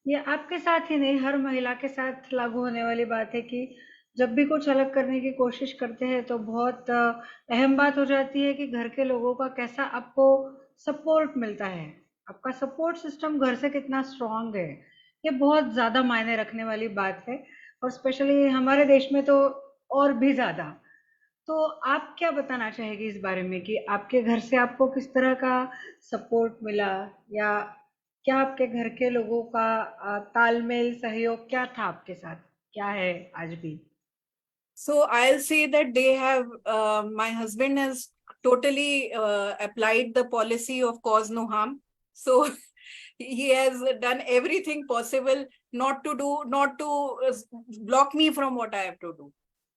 ये आपके साथ ही नहीं, हर महिला के साथ लागू होने वाली बात है कि जब भी कुछ अलग करने की कोशिश करते हैं तो बहुत अहम बात हो जाती है कि घर के लोगों का कैसा आपको सपोर्ट मिलता है, आपका सपोर्ट सिस्टम घर से कितना स्ट्रांग है। ये बहुत ज्यादा मायने रखने वाली बात है, और स्पेशली हमारे देश में तो और भी ज्यादा। तो आप क्या बताना चाहेंगे इस बारे में कि आपके घर से आपको किस तरह का सपोर्ट मिला, या क्या आपके घर के लोगों का तालमेल, सहयोग क्या था आपके साथ, क्या है आज भी? So I'll say that they have, my husband has totally applied the policy of cause no harm. So he has done everything possible not to block me from what I have to do.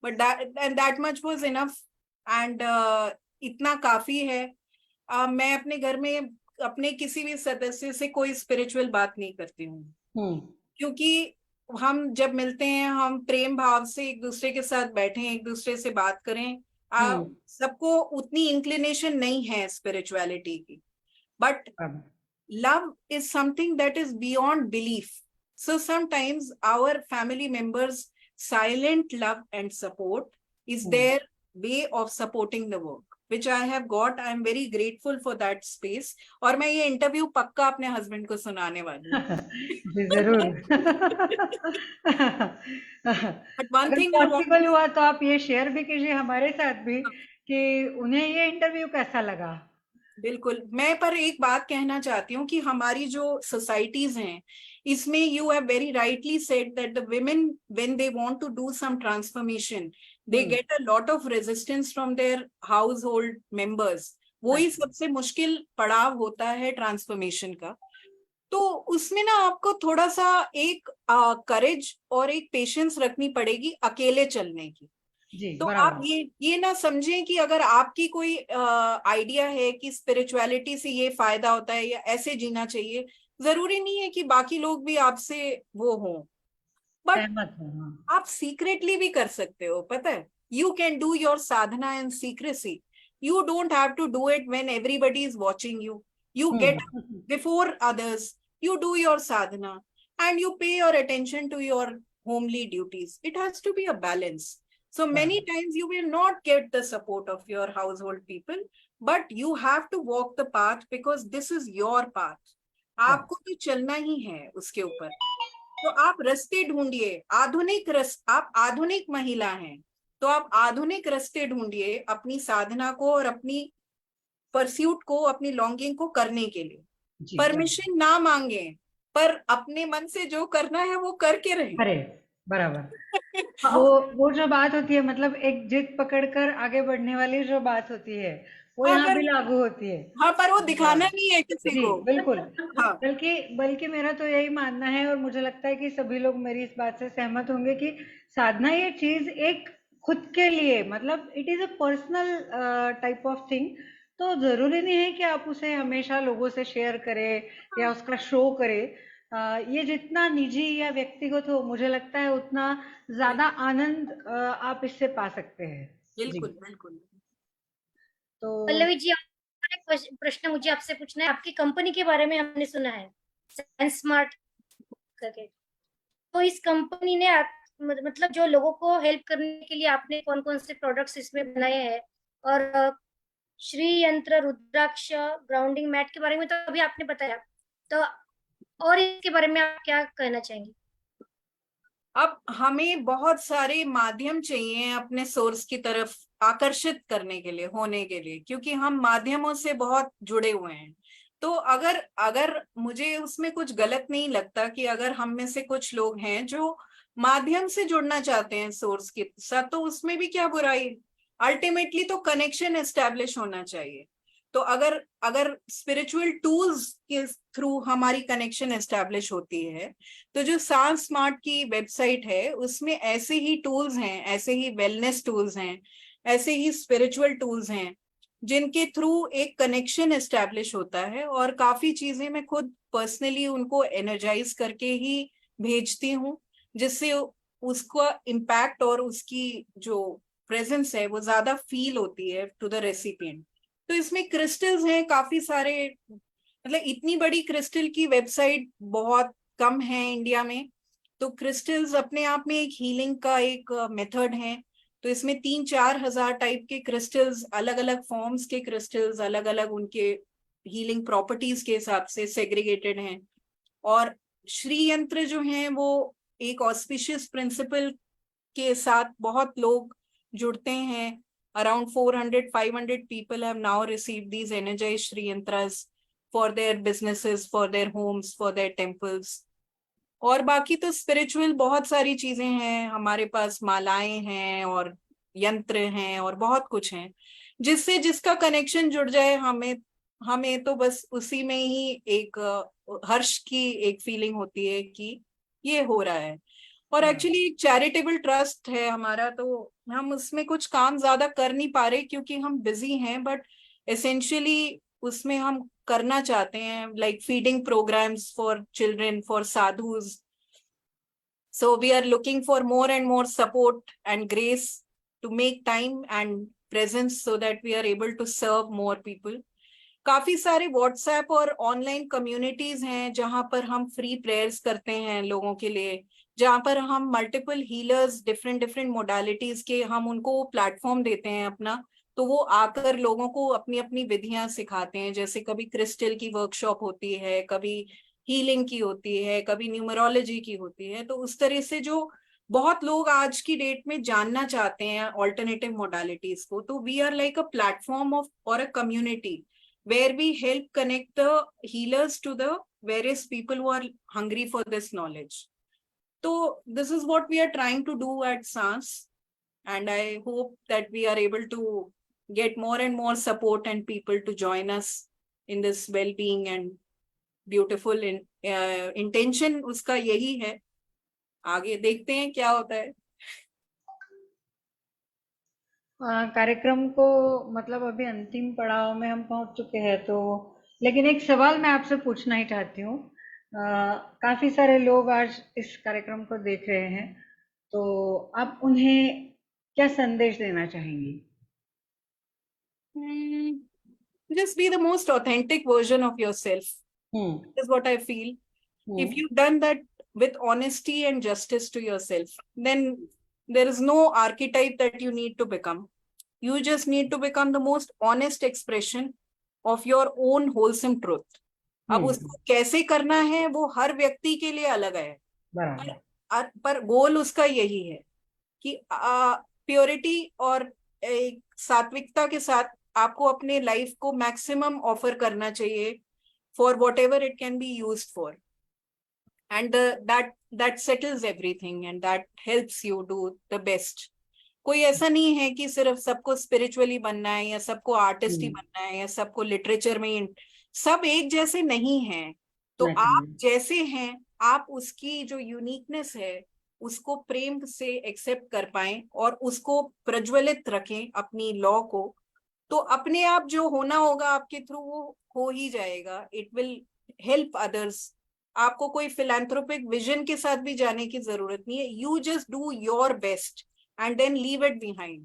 But that much was enough, and इतना काफी है। मैं अपने घर में अपने किसी भी सदस्य से कोई स्पिरिचुअल बात नहीं करती हूँ, क्योंकि हम जब मिलते हैं हम प्रेम भाव से एक दूसरे के साथ बैठें, एक दूसरे से बात करें। सबको उतनी इंक्लिनेशन नहीं है स्पिरिचुअलिटी की, but love is something that is beyond belief. So sometimes our family members' silent love and support is their way of supporting the work, which I have got. I am very grateful for that space. और मैं ये interview पक्का अपने husband को सुनाने वाली हूँ। जी जरूर। But one अगर thing पॉसिबल हुआ तो आप ये शेयर भी कीजिए हमारे साथ भी कि उन्हें ये इंटरव्यू कैसा लगा। बिल्कुल। मैं पर एक बात कहना चाहती हूँ कि हमारी जो सोसाइटीज हैं, इसमें you have very rightly said that the women when they want to do some transformation, they get a lot of resistance from their household members. वही सबसे मुश्किल पड़ाव होता है ट्रांसफॉर्मेशन का। तो उसमें ना आपको थोड़ा सा एक करेज और एक पेशेंस रखनी पड़ेगी अकेले चलने की। तो आप ये ना समझें कि अगर आपकी कोई आइडिया है कि स्पिरिचुअलिटी से ये फायदा होता है या ऐसे जीना चाहिए, जरूरी नहीं है कि बाकी लोग भी आपसे वो हों, बट आप सीक्रेटली भी कर सकते हो। पता है, you can do your Sadhana in secrecy. You don't have to do it when everybody is watching you. You get before others, you do your sadhana, and you pay your attention to your homely duties. It has to be a balance. So many times you will not get the support of your household people, but you have to walk the path because this is your path. आपको तो चलना ही है उसके ऊपर। तो आप रास्ते ढूंढिए, आप आधुनिक महिला हैं, तो आप आधुनिक रास्ते ढूंढिए अपनी साधना को और अपनी परस्यूट को, अपनी लॉन्गिंग को करने के लिए। परमिशन ना मांगे, पर अपने मन से जो करना है वो करके रहे। अरे बराबर। वो जो बात होती है, मतलब एक जिद पकड़कर आगे बढ़ने वाली जो बात होती है, वो हाँ, यहाँ भी पर लागू होती है। हाँ, पर वो दिखाना नहीं है किसी जी को। बिल्कुल। हाँ, बल्कि मेरा तो यही मानना है, और मुझे लगता है कि सभी लोग मेरी इस बात से सहमत होंगे कि साधना ये चीज एक खुद के लिए, मतलब it is a personal type of thing. तो जरूरी नहीं है कि आप उसे हमेशा लोगों से शेयर करें या उसका शो करें। ये जितना निजी या व्यक्तिगत हो, मुझे लगता है उतना ज्यादा आनंद आप इससे पा सकते हैं। जी। बिल्कुल बिल्कुल। तो पल्लवी जी, एक प्रश्न मुझे आपसे पूछना है। आपकी कंपनी के बारे में हमने सुना है, सेंस स्मार्ट करके। तो इस कंपनी ने मतलब जो लोगों को हेल्प करने के लिए आपने कौन कौन से प्रोडक्ट्स इसमें बनाए हैं? और श्री यंत्र, रुद्राक्ष, ग्राउंडिंग मैट के बारे में तो अभी आपने बताया, तो और इसके बारे में आप क्या कहना चाहेंगे? अब हमें बहुत सारे माध्यम चाहिए अपने सोर्स की तरफ आकर्षित करने के लिए, होने के लिए, क्योंकि हम माध्यमों से बहुत जुड़े हुए हैं। तो अगर अगर मुझे उसमें कुछ गलत नहीं लगता कि अगर हम में से कुछ लोग हैं जो माध्यम से जुड़ना चाहते हैं सोर्स के साथ, तो उसमें भी क्या बुराई। अल्टीमेटली तो कनेक्शन एस्टेब्लिश होना चाहिए। तो अगर अगर स्पिरिचुअल टूल्स के थ्रू हमारी कनेक्शन एस्टेब्लिश होती है, तो जो सांस स्मार्ट की वेबसाइट है उसमें ऐसे ही टूल्स हैं, ऐसे ही वेलनेस टूल्स हैं, ऐसे ही स्पिरिचुअल टूल्स हैं जिनके थ्रू एक कनेक्शन एस्टेब्लिश होता है। और काफी चीजें मैं खुद पर्सनली उनको एनर्जाइज करके ही भेजती हूँ, जिससे उसका इम्पैक्ट और उसकी जो प्रेजेंस है वो ज्यादा फील होती है टू द रेसिपिएंट। तो इसमें क्रिस्टल्स हैं काफी सारे, मतलब इतनी बड़ी क्रिस्टल की वेबसाइट बहुत कम है इंडिया में। तो क्रिस्टल्स अपने आप में एक हीलिंग का एक मेथड है। तो इसमें 3-4 हजार टाइप के क्रिस्टल्स, अलग अलग फॉर्म्स के क्रिस्टल्स, अलग अलग उनके हीलिंग प्रॉपर्टीज के हिसाब से सेग्रीगेटेड हैं। और श्री यंत्र जो हैं वो एक ऑस्पिशियस प्रिंसिपल के साथ बहुत लोग जुड़ते हैं। Around 400-500 people have now received these energized Shri Yantras for their businesses, for their homes, for their temples. और बाकी तो स्पिरिचुअल बहुत सारी चीजें हैं हमारे पास, मालाएं हैं और यंत्र हैं और बहुत कुछ हैं, जिससे जिसका कनेक्शन जुड़ जाए, हमें हमें तो बस उसी में ही एक हर्ष की एक फीलिंग होती है कि ये हो रहा है। और एक्चुअली एक चैरिटेबल ट्रस्ट है हमारा, तो हम उसमें कुछ काम ज्यादा कर नहीं पा रहे क्योंकि हम बिजी हैं, बट एसेंशियली उसमें हम करना चाहते हैं, like feeding programmes for children, for sadhus. So we are looking for more and more support and grace to make time and presence so that we are able to serve more people. काफी सारे WhatsApp और online communities हैं जहां पर हम free prayers करते हैं लोगों के लिए, जहां पर हम multiple healers different different modalities के, हम उनको प्लेटफॉर्म देते हैं अपना। तो वो आकर लोगों को अपनी अपनी विधियां सिखाते हैं, जैसे कभी क्रिस्टल की वर्कशॉप होती है, कभी हीलिंग की होती है, कभी न्यूमरोलॉजी की होती है। तो उस तरह से जो बहुत लोग आज की डेट में जानना चाहते हैं ऑल्टरनेटिव मोडालिटीज को, तो we are like a platform of और a community where we help connect the healers to the various people who are hungry for this knowledge. So this is what we are trying to do at SANS, and I hope that we are able to get more and more support and people to join us in this well-being and beautiful intention उसका यही है। आगे देखते हैं क्या होता है। कार्यक्रम को मतलब अभी अंतिम पड़ाव में हम पहुंच चुके हैं, तो लेकिन एक सवाल मैं आपसे पूछना ही चाहती हूँ। काफी सारे लोग आज इस कार्यक्रम को देख रहे हैं, तो आप उन्हें क्या संदेश देना चाहेंगी? Just be the most authentic version of yourself is what I feel. If you've done that with honesty and justice to yourself, then there is no archetype that you need to become. You just need to become the most honest expression of your own wholesome truth. अब उसको कैसे करना है वो हर व्यक्ति के लिए अलग है, पर गोल उसका यही है कि प्योरिटी और एक सात्विकता के साथ आपको अपने लाइफ को मैक्सिमम ऑफर करना चाहिए for what ever it can be used for, and that settles everything and that helps you do the best. कोई ऐसा नहीं है कि सिर्फ सबको स्पिरिचुअली बनना है या सबको आर्टिस्ट ही बनना है या सबको लिटरेचर में सब एक जैसे नहीं हैं। तो आप जैसे हैं, आप उसकी जो यूनिकनेस है उसको प्रेम से एक्सेप्ट कर पाएं और उसको प्रज्वलित रखें अपनी लॉ को, तो अपने आप जो होना होगा आपके थ्रू वो हो ही जाएगा। It will help others. आपको कोई फिलैंथ्रोपिक विजन के साथ भी जाने की जरूरत नहीं है। You just do your best and then leave it behind.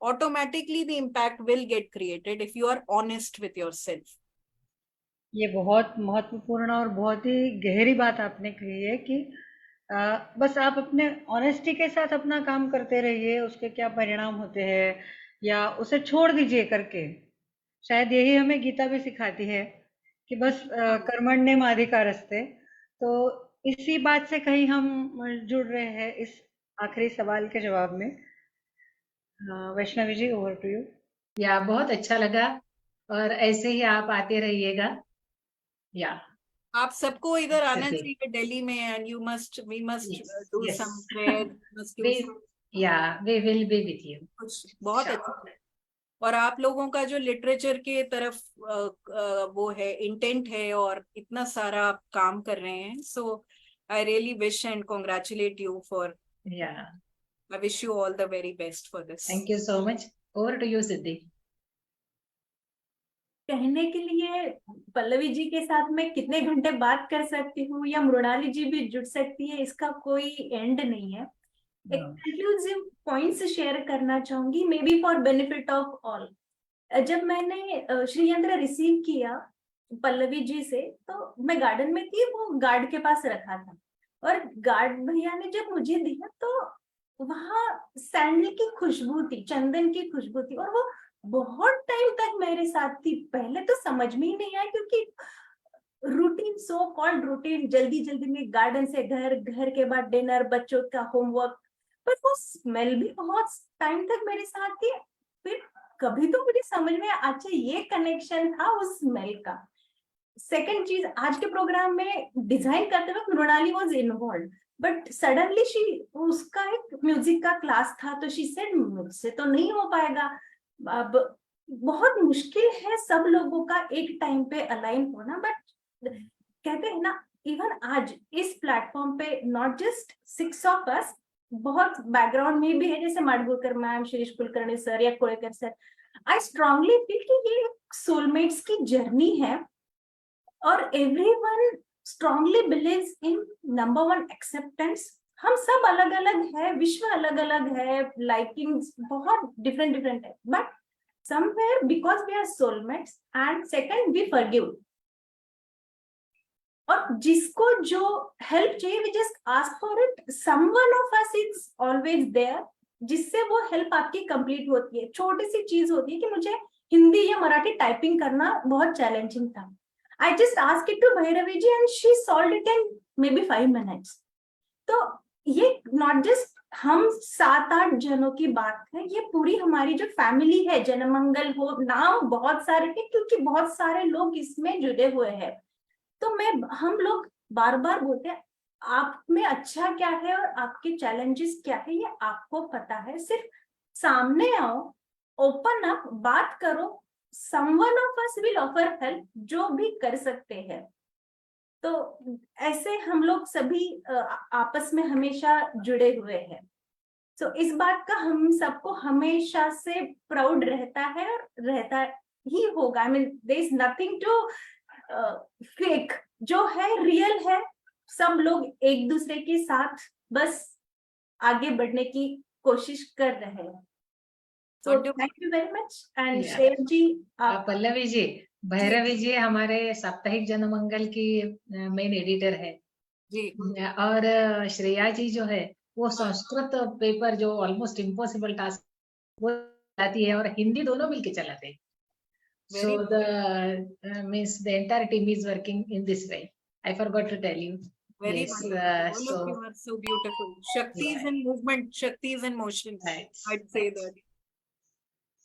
Automatically the impact will get created if you are honest with yourself. ये बहुत महत्वपूर्ण और बहुत ही गहरी बात आपने कही है कि बस आप अपने ऑनेस्टी के साथ अपना काम करते रहिए, उसके क्या परिणाम होते हैं या उसे छोड़ दीजिए करके। शायद यही हमें गीता भी सिखाती है कि बस कर्मण्येवाधिकारस्ते। तो इसी बात से कहीं हम जुड़ रहे हैं इस आखिरी सवाल के जवाब में। वैष्णवी जी, ओवर टू यू। या बहुत अच्छा लगा और ऐसे ही आप आते रहिएगा। या आप सबको इधर आना सभी। चाहिए दिल्ली में, and we must do yes. Some prayer. we will be with you. कुछ बहुत अच्छा है। और आप लोगों का जो लिटरेचर के तरफ वो है, इंटेंट है और इतना सारा आप काम कर रहे हैं, so I really wish and congratulate you for, I wish you all the very best for this. Thank you so much. Over to you, Siddhi. कहने के लिए पल्लवी जी के साथ मैं कितने घंटे बात कर सकती हूँ या मृणाली जी भी जुड़ सकती है, इसका कोई एंड नहीं है। एक कंक्लूसिव पॉइंट्स शेयर करना चाहूंगी, may be for benefit of all. जब मैंने श्री यंत्र रिसीव किया पल्लवी जी से, तो मैं गार्डन में थी, वो गार्ड के पास रखा था और गार्ड भैया ने जब मुझे दिया तो वहां सैंडल की खुशबू थी, चंदन की खुशबू थी, और वो बहुत टाइम तक मेरे साथ थी। पहले तो समझ में ही नहीं आया क्योंकि रूटीन, सो कॉल्ड रूटीन, जल्दी जल्दी में गार्डन से घर, घर के बाद डिनर, बच्चों का होमवर्क, पर वो स्मेल भी बहुत टाइम तक मेरे साथ थी। फिर कभी तो मुझे समझ में अच्छा ये कनेक्शन था उस स्मेल का। सेकेंड चीज, आज के प्रोग्राम में डिजाइन करते वक्त Mrinali was involve, but suddenly उसका एक म्यूजिक का क्लास था, तो शी सेड मुझसे तो नहीं हो पाएगा। अब बहुत मुश्किल है सब लोगों का एक टाइम पे अलाइन होना, बट कहते हैं ना, इवन आज इस प्लेटफॉर्म पे नॉट जस्ट 6 ऑफ अस, बहुत बैकग्राउंड में भी है, जैसे माडगुकर मैम, शिरीष कुलकर्णी सर या कोड़ेकर सर। आई स्ट्रांगली फील कि ये सोलमेट्स की जर्नी है और everyone strongly believes in number 1 acceptance. हम सब अलग अलग है, विश्व अलग अलग है, लाइकिंग्स बहुत डिफरेंट डिफरेंट है, but somewhere because we are soulmates, and second we forgive. और जिसको जो हेल्प चाहिए, we just ask for it, someone of us is always there, जिससे वो हेल्प आपकी कंप्लीट होती है। छोटी सी चीज होती है कि मुझे हिंदी या मराठी टाइपिंग करना बहुत चैलेंजिंग था, I just asked it to Bhairavi ji and she solved it in maybe 5 minutes. तो ये not just हम 7-8 जनों की बात है, ये पूरी हमारी जो फैमिली है, जनमंगल हो, नाम बहुत सारे हैं क्योंकि बहुत सारे लोग इसमें जुड़े हुए हैं। तो हम लोग बार बार बोलते हैं, आप में अच्छा क्या है और आपके चैलेंजेस क्या है ये आपको पता है, सिर्फ सामने आओ, ओपन अप, बात करो, someone of us will offer help, जो भी कर सकते हैं। तो ऐसे हम लोग सभी आपस में हमेशा जुड़े हुए हैं। तो इस बात का हम सबको हमेशा से प्राउड रहता है और रहता ही होगा। I mean there is nothing to fake, जो है रियल है। सब लोग एक दूसरे के साथ बस आगे बढ़ने की कोशिश कर रहे हैं। So thank you very much and शेर जी, आप पल्लवी जी, भैरवी जी हमारे साप्ताहिक जनमंगल की मेन एडिटर है जी, और श्रेया जी जो है वो संस्कृत पेपर जो ऑलमोस्ट इम्पॉसिबल टास्क वो चलाती है और हिंदी दोनों मिलके चलाते हैं। So the means the entire team is working in this way. I forgot to tell you. very Yes, wonderful. All of you are so beautiful. Shakti is in movement, Shakti is in motion. Right. I'd say that.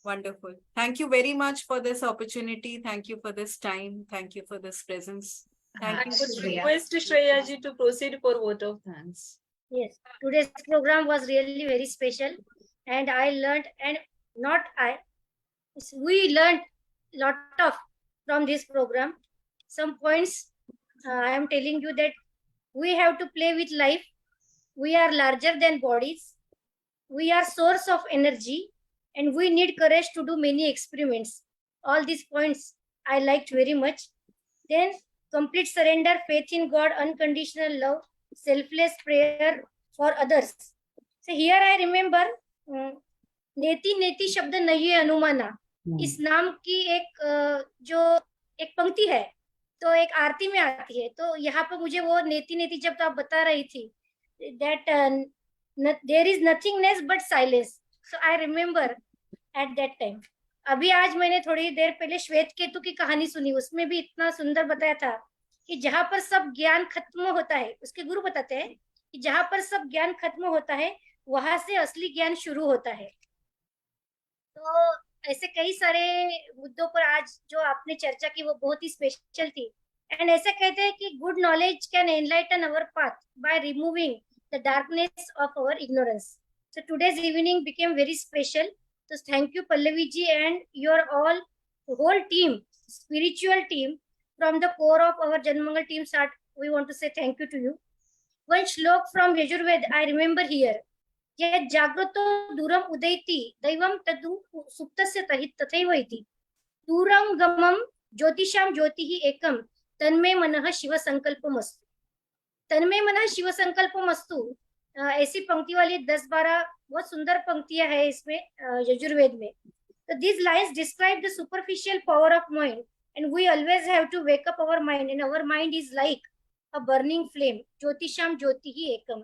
Wonderful. Thank you very much for this opportunity. Thank you for this time. Thank you for this presence. Thank you. I would Shreya. request Shreya ji to proceed for vote of thanks. Yes, today's program was really very special and I learned, and not I, we learned lot of from this program. Some points I am telling you that we have to play with life. We are larger than bodies. We are source of energy, and we need courage to do many experiments. All these points I liked very much. Then complete surrender, faith in God, unconditional love, selfless prayer for others. So here I remember नेति नेति शब्द नहीं है अनुमाना, इस नाम की एक जो एक पंक्ति है, तो एक आरती में आती है. तो यहाँ पर मुझे वो नेति नेति जब तो आप बता रही थी that there is nothingness but silence, so I remember at that time. अभी आज मैंने थोड़ी देर पहले श्वेत केतु की कहानी सुनी, उसमें भी इतना सुंदर बताया था कि जहां पर सब ज्ञान खत्म होता है, उसके गुरु बताते हैं कि जहां पर सब ज्ञान खत्म होता है वहां से असली ज्ञान शुरू होता है. तो ऐसे कई सारे मुद्दों पर आज जो आपने चर्चा की वो बहुत ही स्पेशल थी. एंड ऐसे कहते हैं कि good knowledge can enlighten our path by removing the darkness of our ignorance. So today's evening became very special. So thank you Pallavi ji and your all whole team, spiritual team from the core of our Janmangal team. We want to say thank you to you. One shlok from Yajurved I remember here. यत् जाग्रतो दूरम उदयति दैवम तदु सुप्तस्य तथैव इति. दूरं गमं ज्योतिषां ज्योतिः एकं तन्मे मनः शिव संकल्पमस्तु. तन्मे मनः शिव संकल्पमस्तु, ऐसी पंक्ति वाली 10-12 बहुत सुंदर पंक्तियां है इसमें यजुर्वेद में. तो these lines describe the superficial power of mind, and we always have to wake up our mind, and our mind is like a burning flame. Jyotisham jyotihi ekam.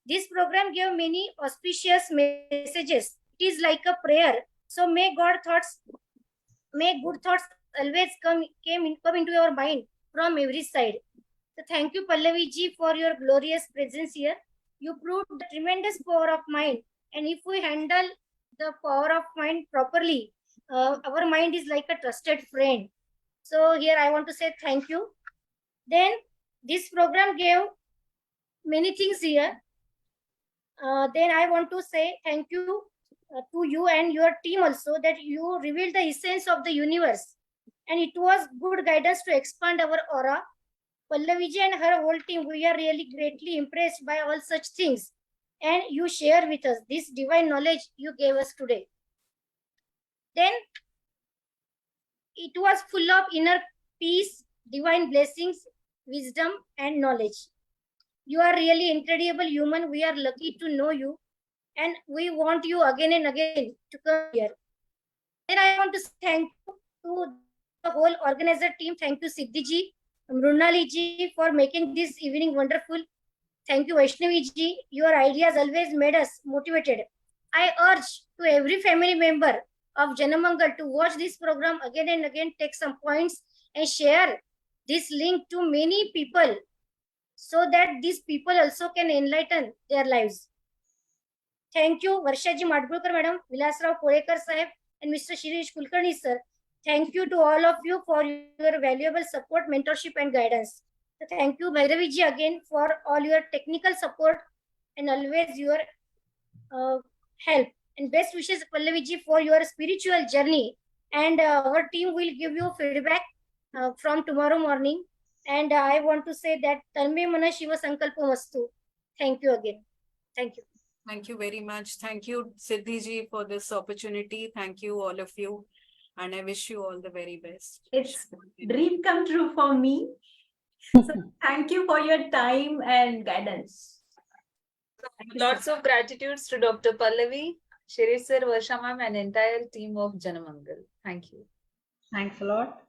This program gave many auspicious messages. It is like a prayer. So may good thoughts always come into your mind from every side. So thank you Pallavi ji for your glorious presence here. You proved the tremendous power of mind, and if we handle the power of mind properly, our mind is like a trusted friend. So here I want to say thank you. Then this program gave many things here. Then I want to say thank you to you and your team also, that you revealed the essence of the universe, and it was good guidance to expand our aura. Pallavi ji and her whole team, we are really greatly impressed by all such things, and you share with us this divine knowledge you gave us today. Then it was full of inner peace, divine blessings, wisdom and knowledge. You are really incredible human. We are lucky to know you, and we want you again and again to come here. Then I want to thank you to the whole organizer team. Thank you Siddhi ji, Mrunali ji for making this evening wonderful. Thank you Vaishnavi ji. Your ideas always made us motivated. I urge to every family member of Janamangal to watch this program again and again, take some points and share this link to many people, so that these people also can enlighten their lives. Thank you Varsha ji Madgulkar madam, Vilasrao Korekar sahib and Mr. Shirish Kulkarni sir. Thank you to all of you for your valuable support, mentorship and guidance. So thank you Bhairavi ji again for all your technical support and always your help. And best wishes Pallavi ji for your spiritual journey. And our team will give you feedback from tomorrow morning. And I want to say that Tanme Mana Shiva Sankalpamastu. Thank you again. Thank you. Thank you very much. Thank you, Siddhi ji, for this opportunity. Thank you, all of you. And I wish you all the very best. It's dream come true for me. So thank you for your time and guidance. Lots of gratitudes to Dr. Pallavi, Shirish sir, Varsha ma'am, and entire team of Janamangal. Thank you. Thanks a lot.